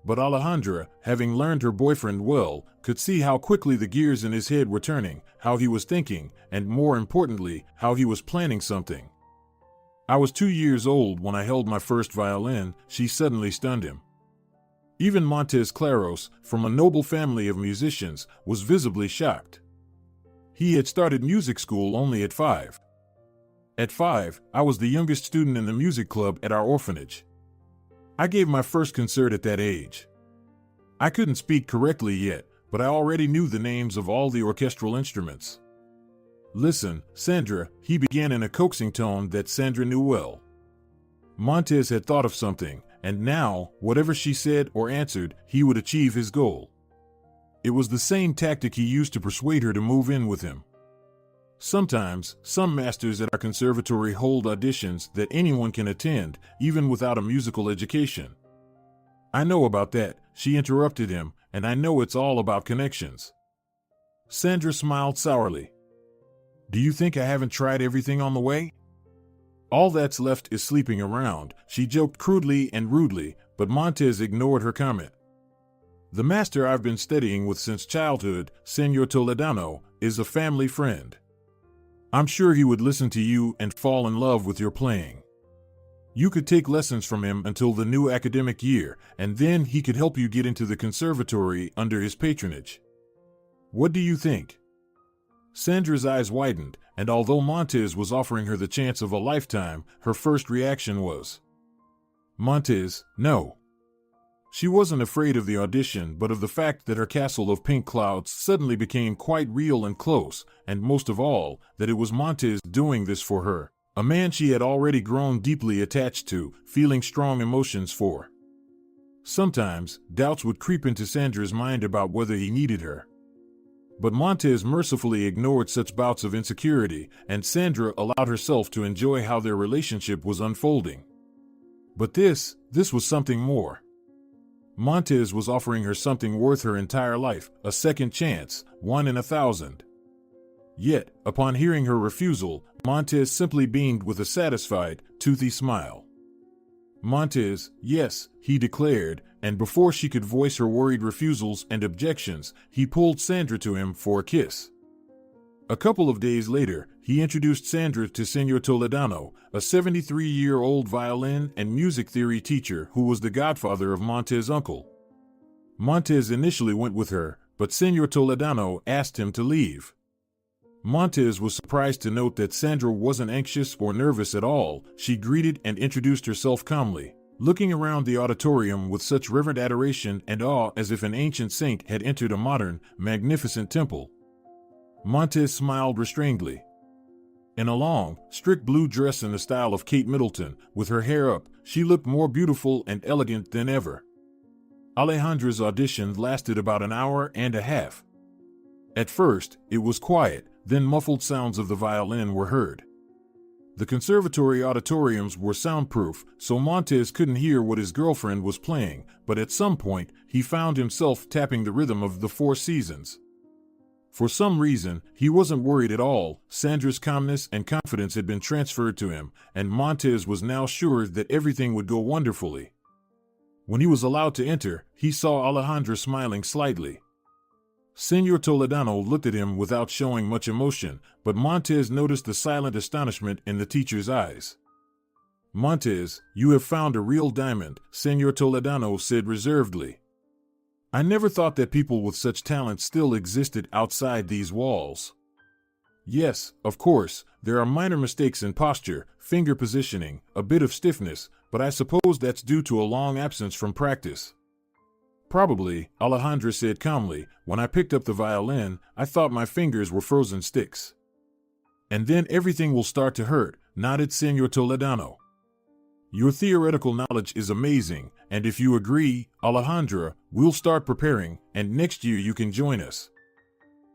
But Alejandra, having learned her boyfriend well, could see how quickly the gears in his head were turning, how he was thinking, and more importantly, how he was planning something. I was 2 years old when I held my first violin, she suddenly stunned him. Even Montez Claros, from a noble family of musicians, was visibly shocked. He had started music school only at 5. At 5, I was the youngest student in the music club at our orphanage. I gave my first concert at that age. I couldn't speak correctly yet, but I already knew the names of all the orchestral instruments. Listen, Sandra, he began in a coaxing tone that Sandra knew well. Montez had thought of something, and now, whatever she said or answered, he would achieve his goal. It was the same tactic he used to persuade her to move in with him. Sometimes, some masters at our conservatory hold auditions that anyone can attend, even without a musical education. I know about that, she interrupted him, and I know it's all about connections. Sandra smiled sourly. Do you think I haven't tried everything on the way? All that's left is sleeping around, she joked crudely and rudely, but Montez ignored her comment. The master I've been studying with since childhood, Señor Toledano, is a family friend. I'm sure he would listen to you and fall in love with your playing. You could take lessons from him until the new academic year, and then he could help you get into the conservatory under his patronage. What do you think? Sandra's eyes widened, and although Montez was offering her the chance of a lifetime, her first reaction was, Montez, no. She wasn't afraid of the audition, but of the fact that her castle of pink clouds suddenly became quite real and close, and most of all, that it was Montez doing this for her, a man she had already grown deeply attached to, feeling strong emotions for. Sometimes, doubts would creep into Sandra's mind about whether he needed her. But Montez mercifully ignored such bouts of insecurity, and Sandra allowed herself to enjoy how their relationship was unfolding. But this was something more. Montez was offering her something worth her entire life, a second chance, 1 in 1,000. Yet, upon hearing her refusal, Montez simply beamed with a satisfied, toothy smile. Montez, yes, he declared, and before she could voice her worried refusals and objections, he pulled Sandra to him for a kiss. A couple of days later, he introduced Sandra to Señor Toledano, a 73-year-old violin and music theory teacher who was the godfather of Montez's uncle. Montez initially went with her, but Señor Toledano asked him to leave. Montez was surprised to note that Sandra wasn't anxious or nervous at all. She greeted and introduced herself calmly, looking around the auditorium with such reverent adoration and awe as if an ancient saint had entered a modern, magnificent temple. Montez smiled restrainedly. In a long, strict blue dress in the style of Kate Middleton, with her hair up, she looked more beautiful and elegant than ever. Alejandra's audition lasted about an hour and a half. At first, it was quiet, then muffled sounds of the violin were heard. The conservatory auditoriums were soundproof, so Montez couldn't hear what his girlfriend was playing, but at some point, he found himself tapping the rhythm of the Four Seasons. For some reason, he wasn't worried at all. Sandra's calmness and confidence had been transferred to him, and Montez was now sure that everything would go wonderfully. When he was allowed to enter, he saw Alejandra smiling slightly. Señor Toledano looked at him without showing much emotion, but Montez noticed the silent astonishment in the teacher's eyes. Montez, you have found a real diamond, Señor Toledano said reservedly. I never thought that people with such talent still existed outside these walls. Yes, of course, there are minor mistakes in posture, finger positioning, a bit of stiffness, but I suppose that's due to a long absence from practice. Probably, Alejandra said calmly. When I picked up the violin, I thought my fingers were frozen sticks. And then everything will start to hurt, nodded Señor Toledano. Your theoretical knowledge is amazing, and if you agree, Alejandra, we'll start preparing, and next year you can join us.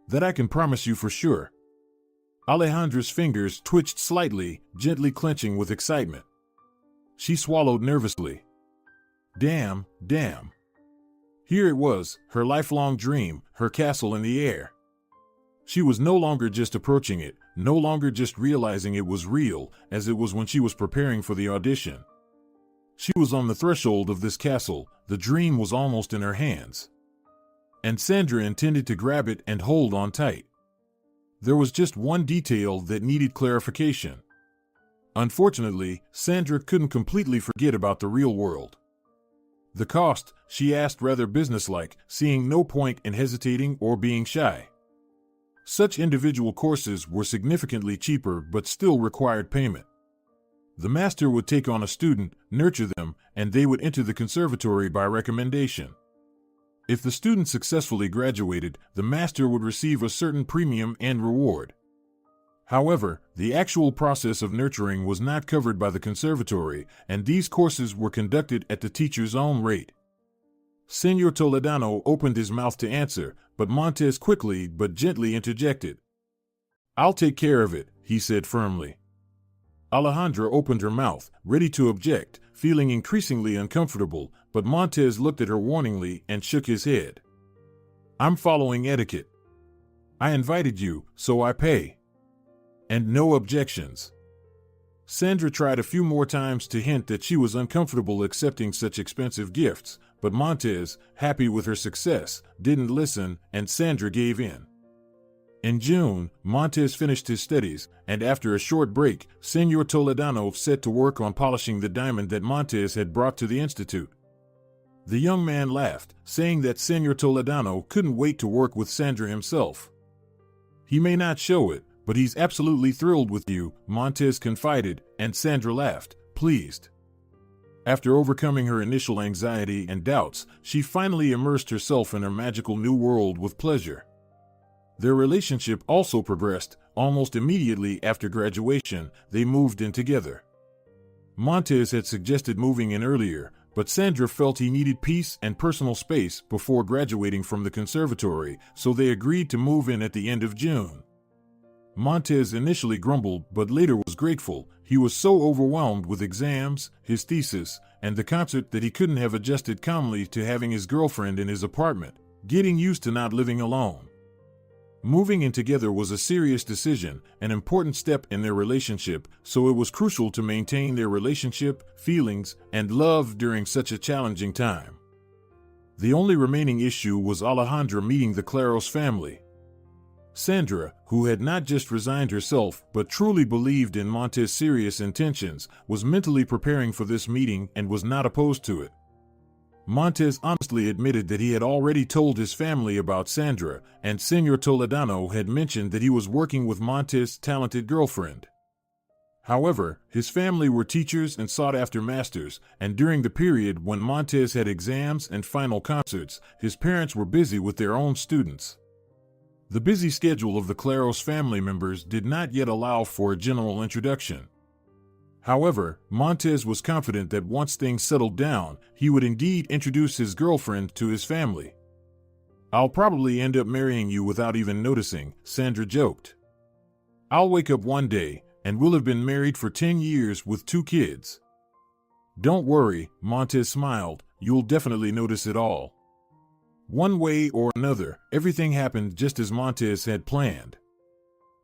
That I can promise you for sure. Alejandra's fingers twitched slightly, gently clenching with excitement. She swallowed nervously. Damn. Here it was, her lifelong dream, her castle in the air. She was no longer just approaching it, no longer just realizing it was real, as it was when she was preparing for the audition. She was on the threshold of this castle, the dream was almost in her hands. And Sandra intended to grab it and hold on tight. There was just one detail that needed clarification. Unfortunately, Sandra couldn't completely forget about the real world. The cost, she asked rather businesslike, seeing no point in hesitating or being shy. Such individual courses were significantly cheaper but still required payment. The master would take on a student, nurture them, and they would enter the conservatory by recommendation. If the student successfully graduated, the master would receive a certain premium and reward. However, the actual process of nurturing was not covered by the conservatory, and these courses were conducted at the teacher's own rate. Señor Toledano opened his mouth to answer, but Montez quickly but gently interjected. I'll take care of it, he said firmly. Alejandra opened her mouth, ready to object, feeling increasingly uncomfortable, but Montez looked at her warningly and shook his head. I'm following etiquette. I invited you, so I pay. And no objections. Sandra tried a few more times to hint that she was uncomfortable accepting such expensive gifts, but Montez, happy with her success, didn't listen, and Sandra gave in. In June, Montez finished his studies, and after a short break, Senor Toledano set to work on polishing the diamond that Montez had brought to the institute. The young man laughed, saying that Senor Toledano couldn't wait to work with Sandra himself. He may not show it, but he's absolutely thrilled with you, Montez confided, and Sandra laughed, pleased. After overcoming her initial anxiety and doubts, she finally immersed herself in her magical new world with pleasure. Their relationship also progressed. Almost immediately after graduation, they moved in together. Montez had suggested moving in earlier, but Sandra felt he needed peace and personal space before graduating from the conservatory, so they agreed to move in at the end of June. Montez initially grumbled but later was grateful. He was so overwhelmed with exams, his thesis, and the concert that he couldn't have adjusted calmly to having his girlfriend in his apartment, getting used to not living alone. Moving in together was a serious decision, an important step in their relationship, so it was crucial to maintain their relationship, feelings, and love during such a challenging time. The only remaining issue was Alejandra meeting the Claros family. Sandra, who had not just resigned herself but truly believed in Montez's serious intentions, was mentally preparing for this meeting and was not opposed to it. Montez honestly admitted that he had already told his family about Sandra, and Senor Toledano had mentioned that he was working with Montez's talented girlfriend. However, his family were teachers and sought-after masters, and during the period when Montez had exams and final concerts, his parents were busy with their own students. The busy schedule of the Claros family members did not yet allow for a general introduction. However, Montez was confident that once things settled down, he would indeed introduce his girlfriend to his family. I'll probably end up marrying you without even noticing, Sandra joked. I'll wake up one day, and we'll have been married for 10 years with 2 kids. Don't worry, Montez smiled, you'll definitely notice it all. One way or another, everything happened just as Montez had planned.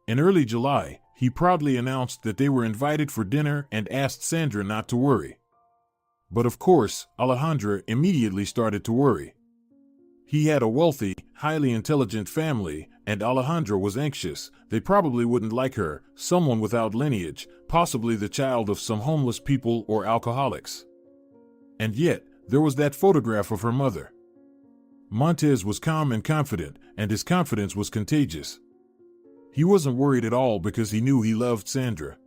In early July, he proudly announced that they were invited for dinner and asked Sandra not to worry. But of course, Alejandra immediately started to worry. He had a wealthy, highly intelligent family, and Alejandra was anxious. They probably wouldn't like her, someone without lineage, possibly the child of some homeless people or alcoholics. And yet, there was that photograph of her mother. Montez was calm and confident, and his confidence was contagious. He wasn't worried at all because he knew he loved Sandra.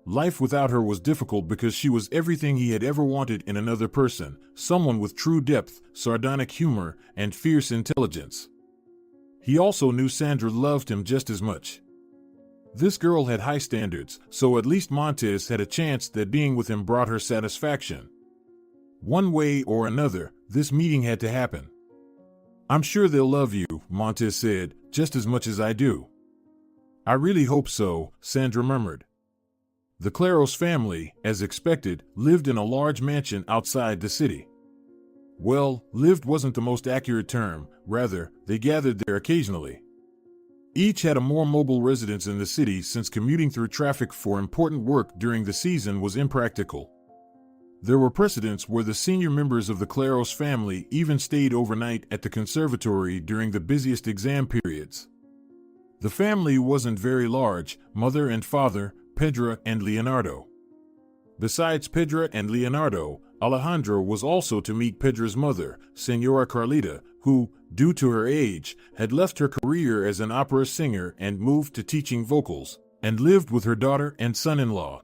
Life without her was difficult because she was everything he had ever wanted in another person, someone with true depth, sardonic humor, and fierce intelligence. He also knew Sandra loved him just as much. This girl had high standards, so at least Montez had a chance that being with him brought her satisfaction. One way or another, this meeting had to happen. I'm sure they'll love you, Montez said, just as much as I do. I really hope so, Sandra murmured. The Claros family, as expected, lived in a large mansion outside the city. Well, lived wasn't the most accurate term, rather, they gathered there occasionally. Each had a more mobile residence in the city since commuting through traffic for important work during the season was impractical. There were precedents where the senior members of the Claros family even stayed overnight at the conservatory during the busiest exam periods. The family wasn't very large, mother and father, Pedra and Leonardo. Besides Pedra and Leonardo, Alejandra was also to meet Pedra's mother, Senora Carlita, who, due to her age, had left her career as an opera singer and moved to teaching vocals, and lived with her daughter and son-in-law.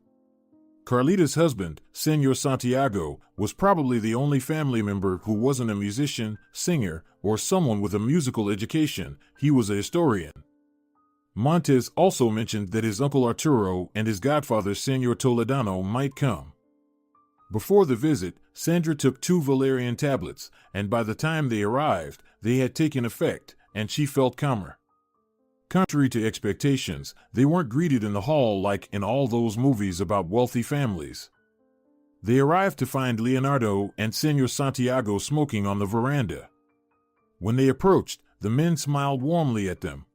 Carlita's husband, Senor Santiago, was probably the only family member who wasn't a musician, singer, or someone with a musical education. He was a historian. Montez also mentioned that his uncle Arturo and his godfather Senor Toledano might come. Before the visit, Sandra took 2 valerian tablets, and by the time they arrived, they had taken effect, and she felt calmer. Contrary to expectations, they weren't greeted in the hall like in all those movies about wealthy families. They arrived to find Leonardo and Senor Santiago smoking on the veranda. When they approached, the men smiled warmly at them.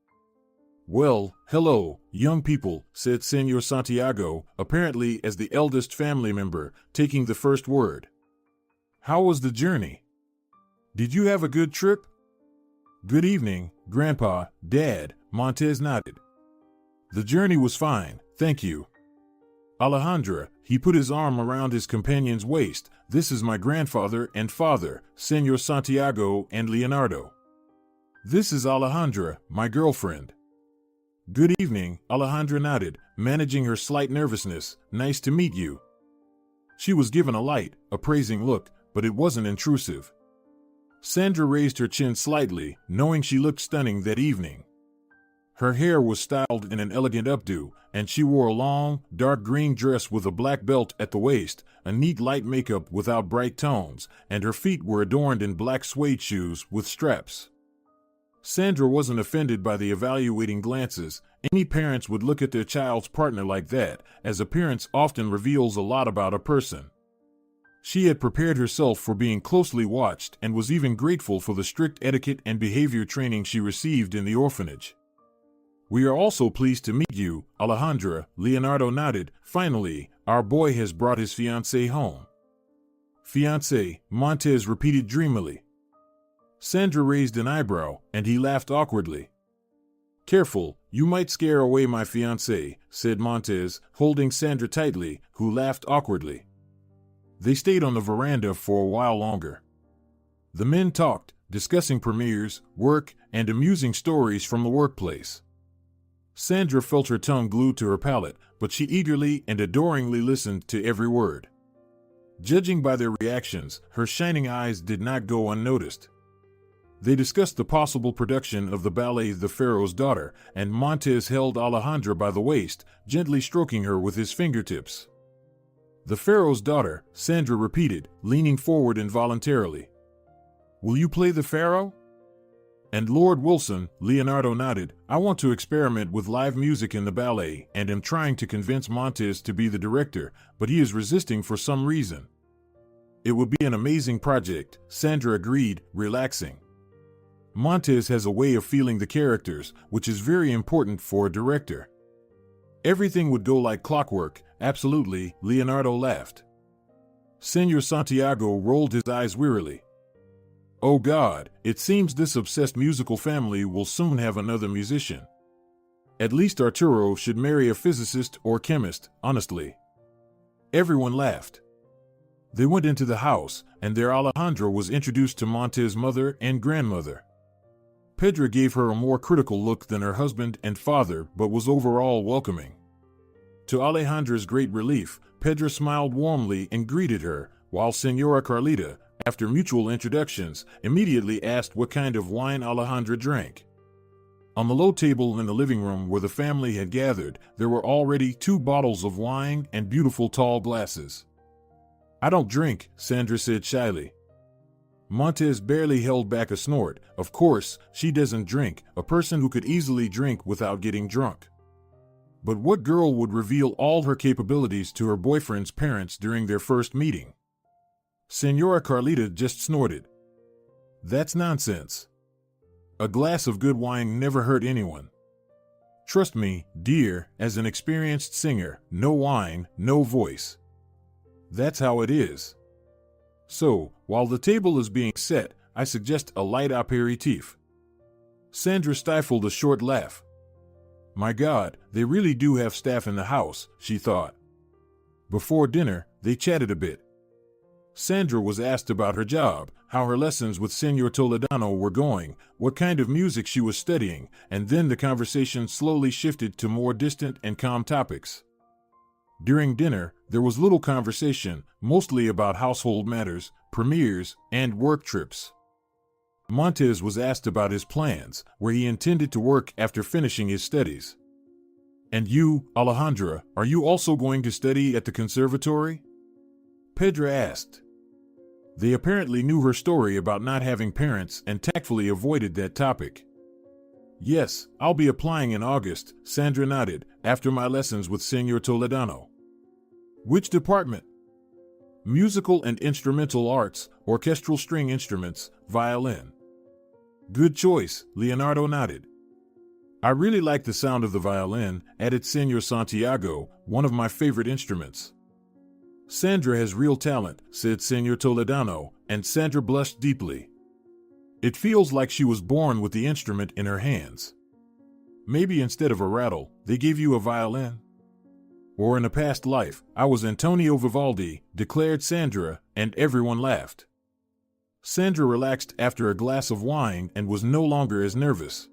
"Well, hello, young people," said Senor Santiago, apparently as the eldest family member, taking the first word. "How was the journey? Did you have a good trip?" "Good evening, Grandpa, Dad," Montez nodded. "The journey was fine, thank you." "Alejandra," he put his arm around his companion's waist, "this is my grandfather and father, Senor Santiago and Leonardo. This is Alejandra, my girlfriend." "Good evening," Alejandra nodded, managing her slight nervousness. "Nice to meet you." She was given a light, appraising look, but it wasn't intrusive. Sandra raised her chin slightly, knowing she looked stunning that evening. Her hair was styled in an elegant updo, and she wore a long, dark green dress with a black belt at the waist, a neat light makeup without bright tones, and her feet were adorned in black suede shoes with straps. Sandra wasn't offended by the evaluating glances. Any parents would look at their child's partner like that, as appearance often reveals a lot about a person. She had prepared herself for being closely watched and was even grateful for the strict etiquette and behavior training she received in the orphanage. "We are also pleased to meet you, Alejandra," Leonardo nodded. "Finally, our boy has brought his fiancé home." "Fiancé," Montez repeated dreamily. Sandra raised an eyebrow, and he laughed awkwardly. "Careful, you might scare away my fiancé," said Montez, holding Sandra tightly, who laughed awkwardly. They stayed on the veranda for a while longer. The men talked, discussing premieres, work, and amusing stories from the workplace. Sandra felt her tongue glued to her palate, but she eagerly and adoringly listened to every word. Judging by their reactions, her shining eyes did not go unnoticed. They discussed the possible production of the ballet The Pharaoh's Daughter, and Montez held Alejandra by the waist, gently stroking her with his fingertips. "The Pharaoh's Daughter," Sandra repeated, leaning forward involuntarily. "Will you play the Pharaoh?" "And Lord Wilson," Leonardo nodded. "I want to experiment with live music in the ballet and am trying to convince Montez to be the director, but he is resisting for some reason." "It would be an amazing project," Sandra agreed, relaxing. "Montez has a way of feeling the characters, which is very important for a director." "Everything would go like clockwork." "Absolutely," Leonardo laughed. Senor Santiago rolled his eyes wearily. "Oh God, it seems this obsessed musical family will soon have another musician. At least Arturo should marry a physicist or chemist, honestly." Everyone laughed. They went into the house, and there Alejandra was introduced to Montez's mother and grandmother. Pedro gave her a more critical look than her husband and father, but was overall welcoming. To Alejandra's great relief, Pedro smiled warmly and greeted her, while Senora Carlita, after mutual introductions, immediately asked what kind of wine Alejandra drank. On the low table in the living room where the family had gathered, there were already 2 bottles of wine and beautiful tall glasses. "I don't drink," Sandra said shyly. Montez barely held back a snort. "Of course, she doesn't drink, a person who could easily drink without getting drunk. But what girl would reveal all her capabilities to her boyfriend's parents during their first meeting?" Senora Carlita just snorted. "That's nonsense. A glass of good wine never hurt anyone. Trust me, dear, as an experienced singer, no wine, no voice. That's how it is. So, while the table is being set, I suggest a light aperitif." Sandra stifled a short laugh. My God, they really do have staff in the house, she thought. Before dinner, they chatted a bit. Sandra was asked about her job, how her lessons with Senor Toledano were going, what kind of music she was studying, and then the conversation slowly shifted to more distant and calm topics. During dinner, there was little conversation, mostly about household matters, premieres, and work trips. Montez was asked about his plans, where he intended to work after finishing his studies. "And you, Alejandra, are you also going to study at the conservatory?" Pedro asked. They apparently knew her story about not having parents and tactfully avoided that topic. Yes, I'll be applying in August, Sandra nodded, after my lessons with Senor Toledano. Which department? Musical and instrumental arts, orchestral string instruments, violin. Good choice, Leonardo nodded. I really like the sound of the violin, added Senor Santiago, one of my favorite instruments. Sandra has real talent, said Senor Toledano, and Sandra blushed deeply. It feels like she was born with the instrument in her hands. Maybe instead of a rattle, they gave you a violin? Or in a past life, I was Antonio Vivaldi, declared Sandra, and everyone laughed. Sandra relaxed after a glass of wine and was no longer as nervous.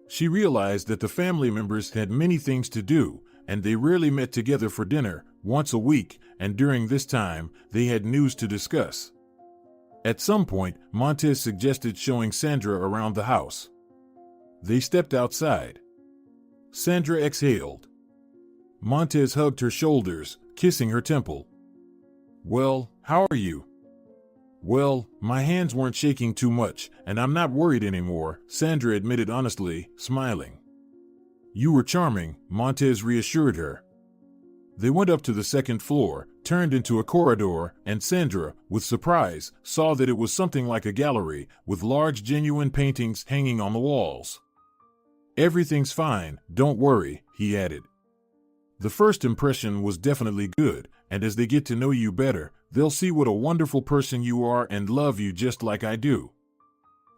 She realized that the family members had many things to do, and they rarely met together for dinner, once a week, and during this time, they had news to discuss. At some point, Montez suggested showing Sandra around the house. They stepped outside. Sandra exhaled. Montez hugged her shoulders, kissing her temple. Well, how are you? Well, my hands weren't shaking too much, and I'm not worried anymore, Sandra admitted honestly, smiling. You were charming, Montez reassured her. They went up to the second floor, turned into a corridor, and Sandra, with surprise, saw that it was something like a gallery, with large genuine paintings hanging on the walls. Everything's fine, don't worry, he added. The first impression was definitely good, and as they get to know you better, they'll see what a wonderful person you are and love you just like I do.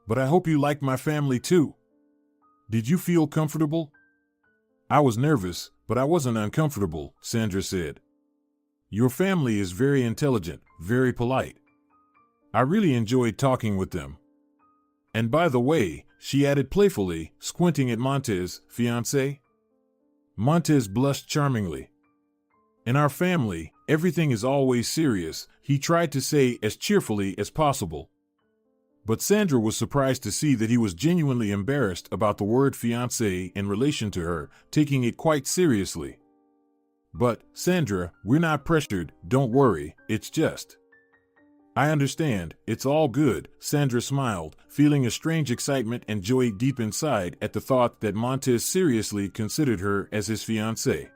But I hope you like my family too. Did you feel comfortable? I was nervous, but I wasn't uncomfortable, Sandra said. Your family is very intelligent, very polite. I really enjoyed talking with them. And by the way, she added playfully, squinting at Montez, fiancé? Montez blushed charmingly. In our family, everything is always serious, he tried to say as cheerfully as possible. But Sandra was surprised to see that he was genuinely embarrassed about the word fiancé in relation to her, taking it quite seriously. But, Sandra, we're not pressured, don't worry, it's just. I understand, it's all good, Sandra smiled, feeling a strange excitement and joy deep inside at the thought that Montez seriously considered her as his fiancé.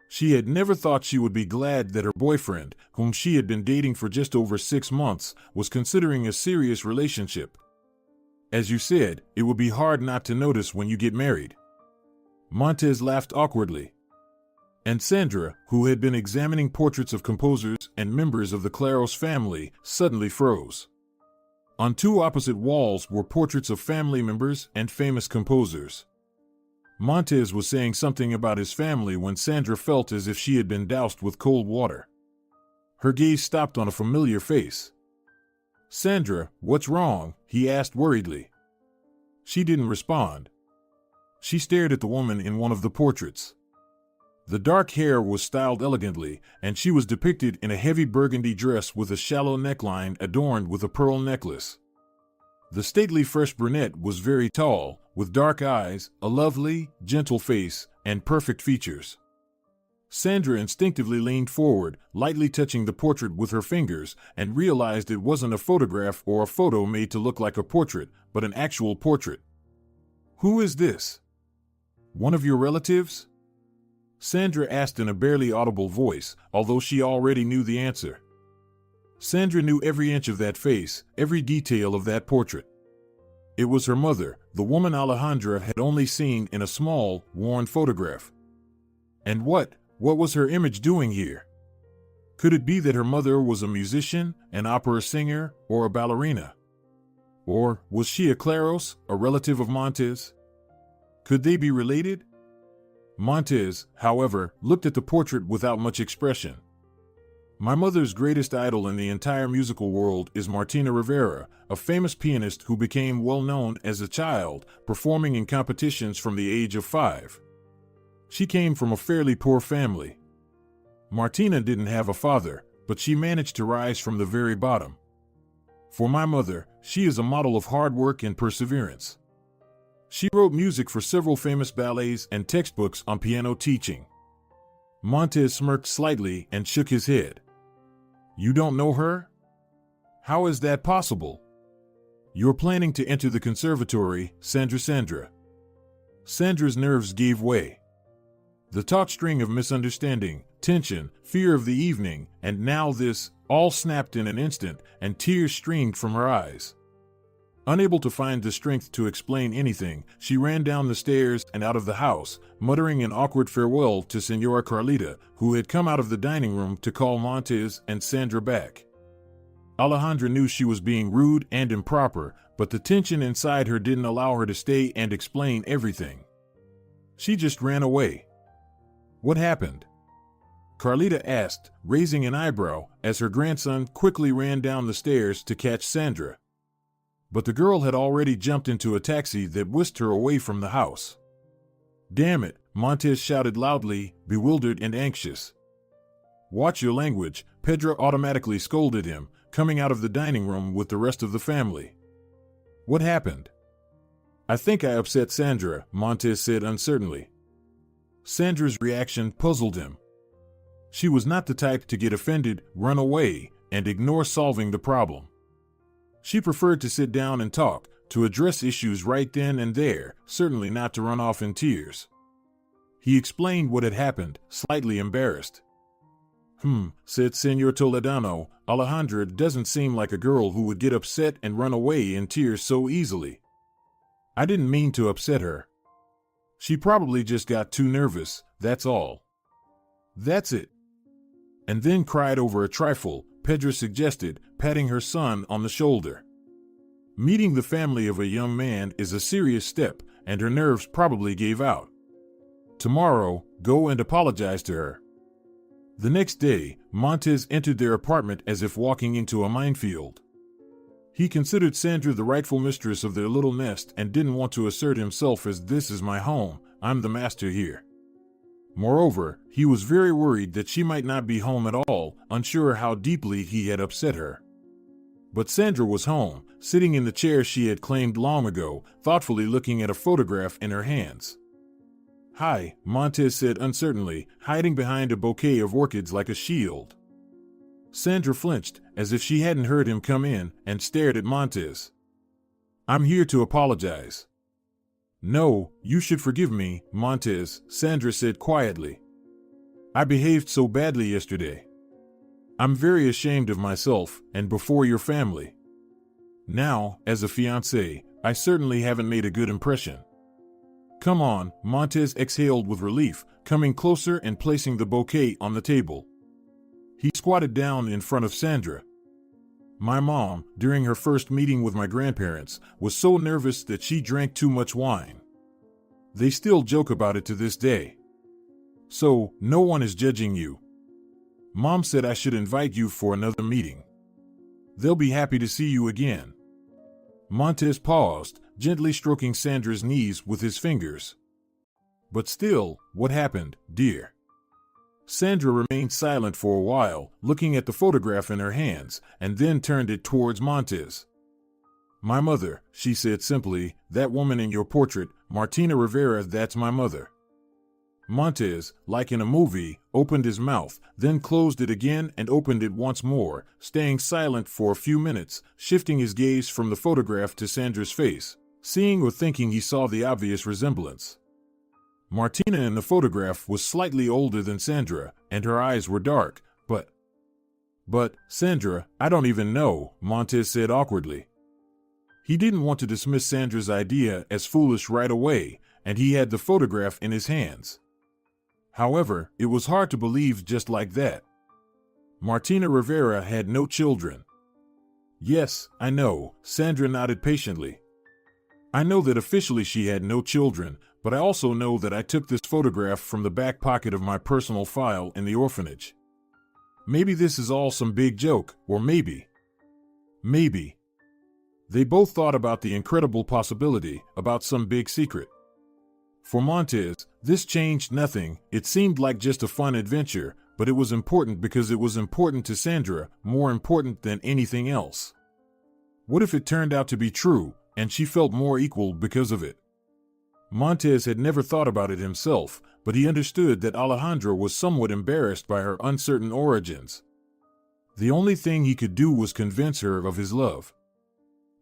She had never thought she would be glad that her boyfriend, whom she had been dating for just over 6 months, was considering a serious relationship. As you said, it would be hard not to notice when you get married. Montez laughed awkwardly. And Sandra, who had been examining portraits of composers and members of the Claros family, suddenly froze. On two opposite walls were portraits of family members and famous composers. Montez was saying something about his family when Sandra felt as if she had been doused with cold water. Her gaze stopped on a familiar face. Sandra, what's wrong? He asked worriedly. She didn't respond. She stared at the woman in one of the portraits. The dark hair was styled elegantly, and she was depicted in a heavy burgundy dress with a shallow neckline adorned with a pearl necklace. The stately fresh brunette was very tall, with dark eyes, a lovely, gentle face, and perfect features. Sandra instinctively leaned forward, lightly touching the portrait with her fingers, and realized it wasn't a photograph or a photo made to look like a portrait, but an actual portrait. Who is this? One of your relatives? Sandra asked in a barely audible voice, although she already knew the answer. Sandra knew every inch of that face, every detail of that portrait. It was her mother, the woman Alejandra had only seen in a small, worn photograph. And what was her image doing here? Could it be that her mother was a musician, an opera singer, or a ballerina? Or was she a Claros, a relative of Montez? Could they be related? Montez, however, looked at the portrait without much expression. My mother's greatest idol in the entire musical world is Martina Rivera, a famous pianist who became well known as a child, performing in competitions from the age of 5. She came from a fairly poor family. Martina didn't have a father, but she managed to rise from the very bottom. For my mother, she is a model of hard work and perseverance. She wrote music for several famous ballets and textbooks on piano teaching. Montez smirked slightly and shook his head. You don't know her? How is that possible? You're planning to enter the conservatory, Sandra. Sandra's nerves gave way. The taut string of misunderstanding, tension, fear of the evening, and now this, all snapped in an instant, and tears streamed from her eyes. Unable to find the strength to explain anything, she ran down the stairs and out of the house, muttering an awkward farewell to Señora Carlita, who had come out of the dining room to call Montez and Sandra back. Alejandra knew she was being rude and improper, but the tension inside her didn't allow her to stay and explain everything. She just ran away. What happened? Carlita asked, raising an eyebrow, as her grandson quickly ran down the stairs to catch Sandra. But the girl had already jumped into a taxi that whisked her away from the house. Damn it, Montez shouted loudly, bewildered and anxious. Watch your language, Pedro automatically scolded him, coming out of the dining room with the rest of the family. What happened? I think I upset Sandra, Montez said uncertainly. Sandra's reaction puzzled him. She was not the type to get offended, run away, and ignore solving the problem. She preferred to sit down and talk, to address issues right then and there, certainly not to run off in tears. He explained what had happened, slightly embarrassed. Said Señor Toledano, Alejandra doesn't seem like a girl who would get upset and run away in tears so easily. I didn't mean to upset her. She probably just got too nervous, that's all. That's it. And then cried over a trifle, Pedro suggested, patting her son on the shoulder. Meeting the family of a young man is a serious step, and her nerves probably gave out. Tomorrow, go and apologize to her. The next day, Montez entered their apartment as if walking into a minefield. He considered Sandra the rightful mistress of their little nest and didn't want to assert himself as this is my home, I'm the master here. Moreover, he was very worried that she might not be home at all, unsure how deeply he had upset her. But Sandra was home, sitting in the chair she had claimed long ago, thoughtfully looking at a photograph in her hands. Hi, Montez said uncertainly, hiding behind a bouquet of orchids like a shield. Sandra flinched, as if she hadn't heard him come in, and stared at Montez. I'm here to apologize. No, you should forgive me, Montez, Sandra said quietly. I behaved so badly yesterday. I'm very ashamed of myself, and before your family. Now, as a fiancé, I certainly haven't made a good impression. Come on, Montez exhaled with relief, coming closer and placing the bouquet on the table. He squatted down in front of Sandra. My mom, during her first meeting with my grandparents, was so nervous that she drank too much wine. They still joke about it to this day. So, no one is judging you. Mom said I should invite you for another meeting. They'll be happy to see you again. Montez paused, gently stroking Sandra's knees with his fingers. But still, what happened, dear? Sandra remained silent for a while, looking at the photograph in her hands, and then turned it towards Montez. My mother, she said simply, that woman in your portrait, Martina Rivera, that's my mother. Montez, like in a movie, opened his mouth, then closed it again and opened it once more, staying silent for a few minutes, shifting his gaze from the photograph to Sandra's face, seeing or thinking he saw the obvious resemblance. Martina in the photograph was slightly older than Sandra, and her eyes were dark, but, Sandra, I don't even know, Montez said awkwardly. He didn't want to dismiss Sandra's idea as foolish right away, and he had the photograph in his hands. However, it was hard to believe just like that. Martina Rivera had no children. Yes, I know, Sandra nodded patiently. I know that officially she had no children, but I also know that I took this photograph from the back pocket of my personal file in the orphanage. Maybe this is all some big joke, or maybe. They both thought about the incredible possibility, about some big secret. For Montez, this changed nothing, it seemed like just a fun adventure, but it was important because it was important to Sandra, more important than anything else. What if it turned out to be true, and she felt more equal because of it? Montez had never thought about it himself, but he understood that Alejandra was somewhat embarrassed by her uncertain origins. The only thing he could do was convince her of his love.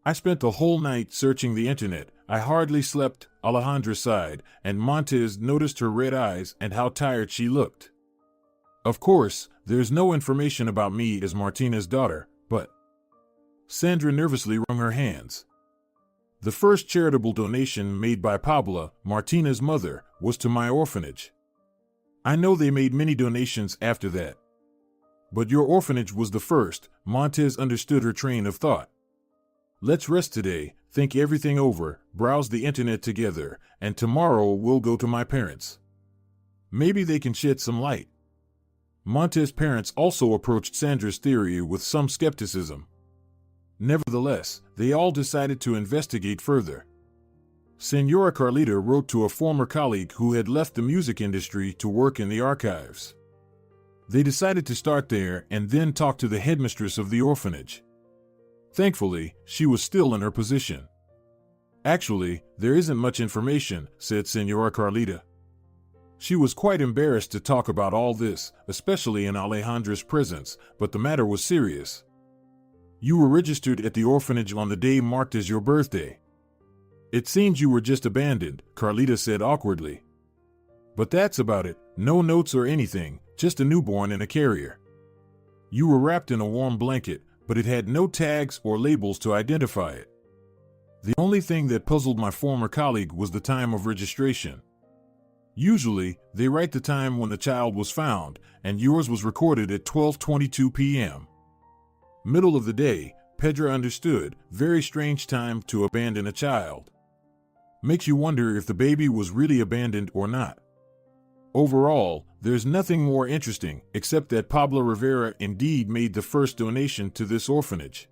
I spent the whole night searching the internet. I hardly slept, Alejandra sighed, and Montez noticed her red eyes and how tired she looked. Of course, there's no information about me as Martina's daughter, but... Sandra nervously wrung her hands. The first charitable donation made by Pablo, Martina's mother, was to my orphanage. I know they made many donations after that. But your orphanage was the first. Montez understood her train of thought. Let's rest today, think everything over, browse the internet together, and tomorrow we'll go to my parents. Maybe they can shed some light. Montez's parents also approached Sandra's theory with some skepticism. Nevertheless, they all decided to investigate further. Senora Carlita wrote to a former colleague who had left the music industry to work in the archives. They decided to start there and then talk to the headmistress of the orphanage. Thankfully, she was still in her position. Actually, there isn't much information, said Senora Carlita. She was quite embarrassed to talk about all this, especially in Alejandra's presence, but the matter was serious. You were registered at the orphanage on the day marked as your birthday. It seems you were just abandoned, Carlita said awkwardly. But that's about it, no notes or anything, just a newborn in a carrier. You were wrapped in a warm blanket, but it had no tags or labels to identify it. The only thing that puzzled my former colleague was the time of registration. Usually, they write the time when the child was found, and yours was recorded at 12:22 p.m. Middle of the day, Pedra understood, very strange time to abandon a child. Makes you wonder if the baby was really abandoned or not. Overall, there's nothing more interesting, except that Pablo Rivera indeed made the first donation to this orphanage.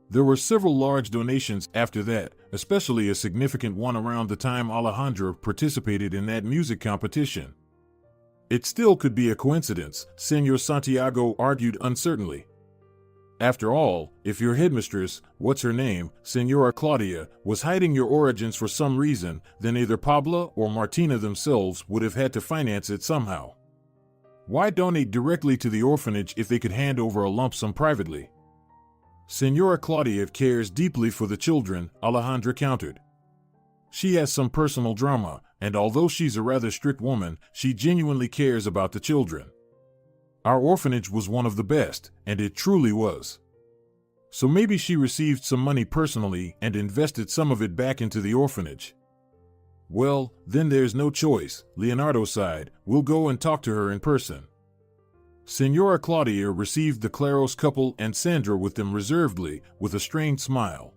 There were several large donations after that, especially a significant one around the time Alejandra participated in that music competition. It still could be a coincidence, Senor Santiago argued uncertainly. After all, if your headmistress, what's her name, Senora Claudia, was hiding your origins for some reason, then either Pablo or Martina themselves would have had to finance it somehow. Why donate directly to the orphanage if they could hand over a lump sum privately? Senora Claudia cares deeply for the children, Alejandra countered. She has some personal drama, and although she's a rather strict woman, she genuinely cares about the children. Our orphanage was one of the best, and it truly was. So maybe she received some money personally and invested some of it back into the orphanage. Well, then there's no choice, Leonardo sighed. We'll go and talk to her in person. Senora Claudia received the Claros couple and Sandra with them reservedly, with a strained smile.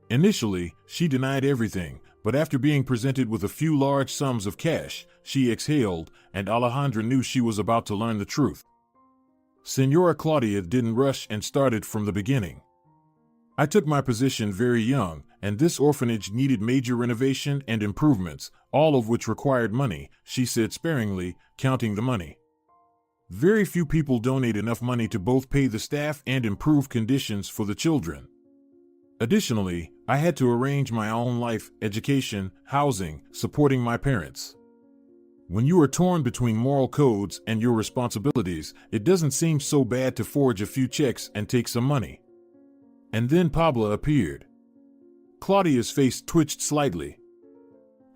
Initially, she denied everything, but after being presented with a few large sums of cash, she exhaled, and Alejandra knew she was about to learn the truth. Senora Claudia didn't rush and started from the beginning. I took my position very young, and this orphanage needed major renovation and improvements, all of which required money, she said sparingly, counting the money. Very few people donate enough money to both pay the staff and improve conditions for the children. Additionally, I had to arrange my own life, education, housing, supporting my parents. When you are torn between moral codes and your responsibilities, it doesn't seem so bad to forge a few checks and take some money. And then Pablo appeared. Claudia's face twitched slightly.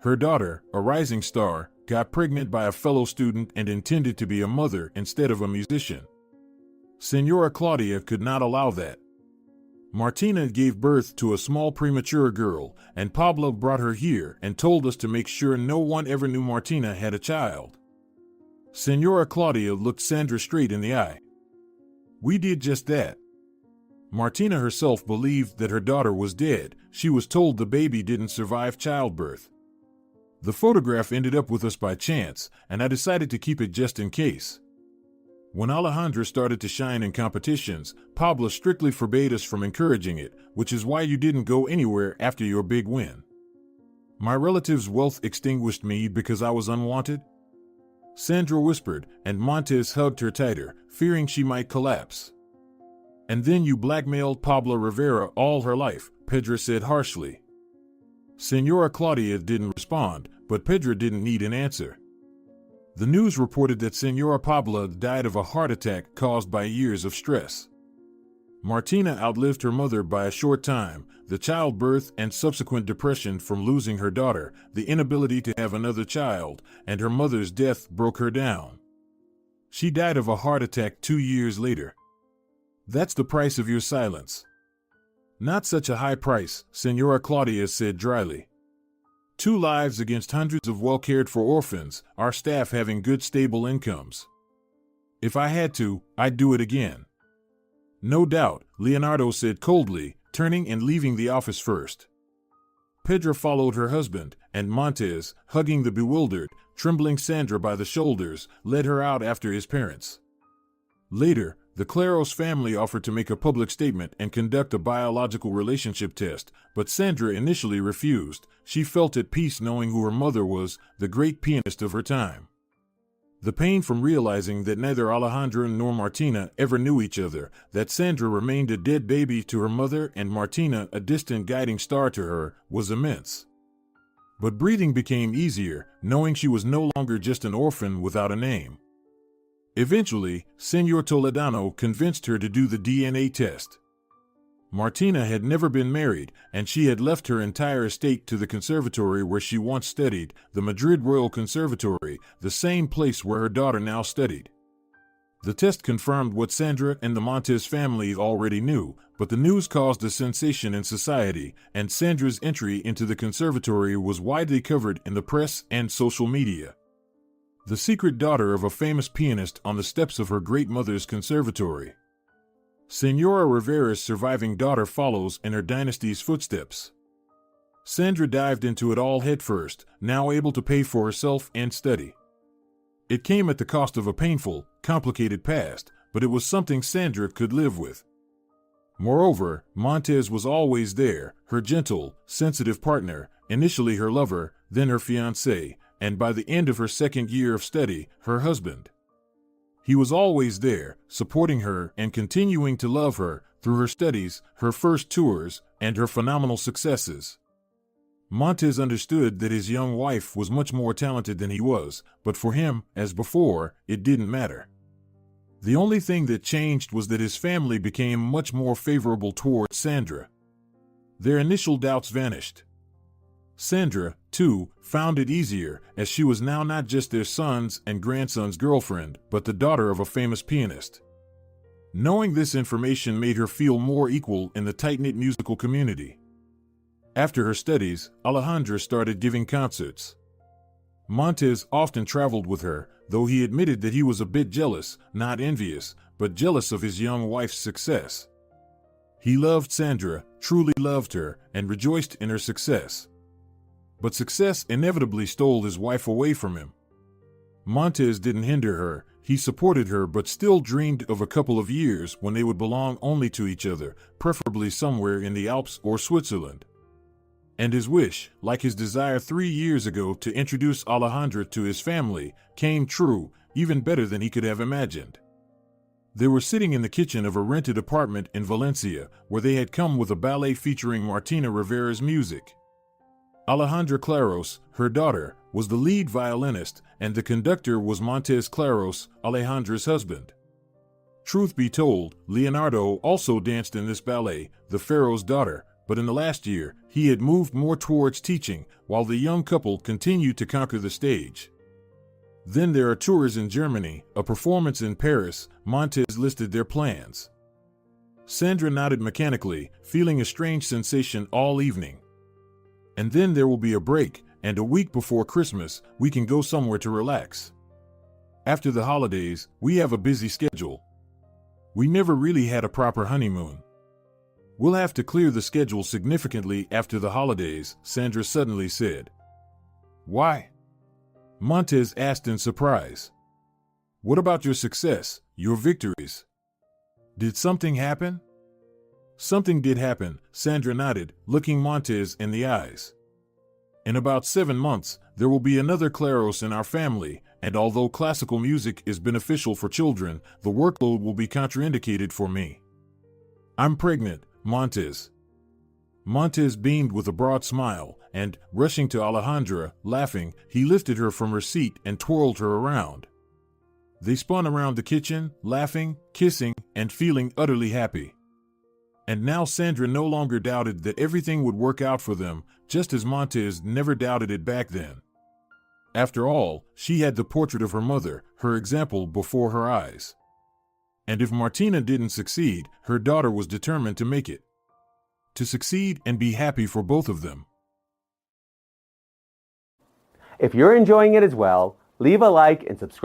Her daughter, a rising star, got pregnant by a fellow student and intended to be a mother instead of a musician. Senora Claudia could not allow that. Martina gave birth to a small premature girl, and Pablo brought her here and told us to make sure no one ever knew Martina had a child. Senora Claudia looked Sandra straight in the eye. We did just that. Martina herself believed that her daughter was dead. She was told the baby didn't survive childbirth. The photograph ended up with us by chance, and I decided to keep it just in case. When Alejandra started to shine in competitions, Pablo strictly forbade us from encouraging it, which is why you didn't go anywhere after your big win. My relative's wealth extinguished me because I was unwanted? Sandra whispered, and Montez hugged her tighter, fearing she might collapse. And then you blackmailed Pablo Rivera all her life, Pedra said harshly. Senora Claudia didn't respond, but Pedra didn't need an answer. The news reported that Senora Pablo died of a heart attack caused by years of stress. Martina outlived her mother by a short time. The childbirth and subsequent depression from losing her daughter, the inability to have another child, and her mother's death broke her down. She died of a heart attack 2 years later. That's the price of your silence. Not such a high price, Senora Claudia said dryly. 2 lives against hundreds of well-cared-for orphans, our staff having good stable incomes. If I had to, I'd do it again. No doubt, Leonardo said coldly, turning and leaving the office first. Pedra followed her husband, and Montez, hugging the bewildered, trembling Sandra by the shoulders, led her out after his parents. Later, the Claros family offered to make a public statement and conduct a biological relationship test, but Sandra initially refused. She felt at peace knowing who her mother was, the great pianist of her time. The pain from realizing that neither Alejandra nor Martina ever knew each other, that Sandra remained a dead baby to her mother and Martina a distant guiding star to her, was immense. But breathing became easier, knowing she was no longer just an orphan without a name. Eventually, Senor Toledano convinced her to do the DNA test. Martina had never been married, and she had left her entire estate to the conservatory where she once studied, the Madrid Royal Conservatory, the same place where her daughter now studied. The test confirmed what Sandra and the Montes family already knew, but the news caused a sensation in society, and Sandra's entry into the conservatory was widely covered in the press and social media. The secret daughter of a famous pianist on the steps of her great-mother's conservatory. Senora Rivera's surviving daughter follows in her dynasty's footsteps. Sandra dived into it all headfirst, now able to pay for herself and study. It came at the cost of a painful, complicated past, but it was something Sandra could live with. Moreover, Montez was always there, her gentle, sensitive partner, initially her lover, then her fiancé, and by the end of her second year of study, her husband. He was always there, supporting her and continuing to love her through her studies, her first tours, and her phenomenal successes. Montez understood that his young wife was much more talented than he was, but for him, as before, it didn't matter. The only thing that changed was that his family became much more favorable toward Sandra. Their initial doubts vanished. Sandra, too, found it easier, as she was now not just their son's and grandson's girlfriend, but the daughter of a famous pianist. Knowing this information made her feel more equal in the tight-knit musical community. After her studies, Alejandra started giving concerts. Montez often traveled with her, though he admitted that he was a bit jealous, not envious, but jealous of his young wife's success. He loved Sandra, truly loved her, and rejoiced in her success. But success inevitably stole his wife away from him. Montez didn't hinder her, he supported her but still dreamed of a couple of years when they would belong only to each other, preferably somewhere in the Alps or Switzerland. And his wish, like his desire 3 years ago to introduce Alejandra to his family, came true, even better than he could have imagined. They were sitting in the kitchen of a rented apartment in Valencia, where they had come with a ballet featuring Martina Rivera's music. Alejandra Claros, her daughter, was the lead violinist, and the conductor was Montez Claros, Alejandra's husband. Truth be told, Leonardo also danced in this ballet, the Pharaoh's Daughter, but in the last year, he had moved more towards teaching, while the young couple continued to conquer the stage. Then there are tours in Germany, a performance in Paris. Montez listed their plans. Sandra nodded mechanically, feeling a strange sensation all evening. And then there will be a break, and a week before Christmas, we can go somewhere to relax. After the holidays, we have a busy schedule. We never really had a proper honeymoon. We'll have to clear the schedule significantly after the holidays, Sandra suddenly said. Why? Montez asked in surprise. What about your success, your victories? Did something happen? Something did happen, Sandra nodded, looking Montez in the eyes. In about 7 months, there will be another Claros in our family, and although classical music is beneficial for children, the workload will be contraindicated for me. I'm pregnant, Montez. Montez beamed with a broad smile, and, rushing to Alejandra, laughing, he lifted her from her seat and twirled her around. They spun around the kitchen, laughing, kissing, and feeling utterly happy. And now Sandra no longer doubted that everything would work out for them, just as Montez never doubted it back then. After all, she had the portrait of her mother, her example, before her eyes. And if Martina didn't succeed, her daughter was determined to make it. To succeed and be happy for both of them. If you're enjoying it as well, leave a like and subscribe.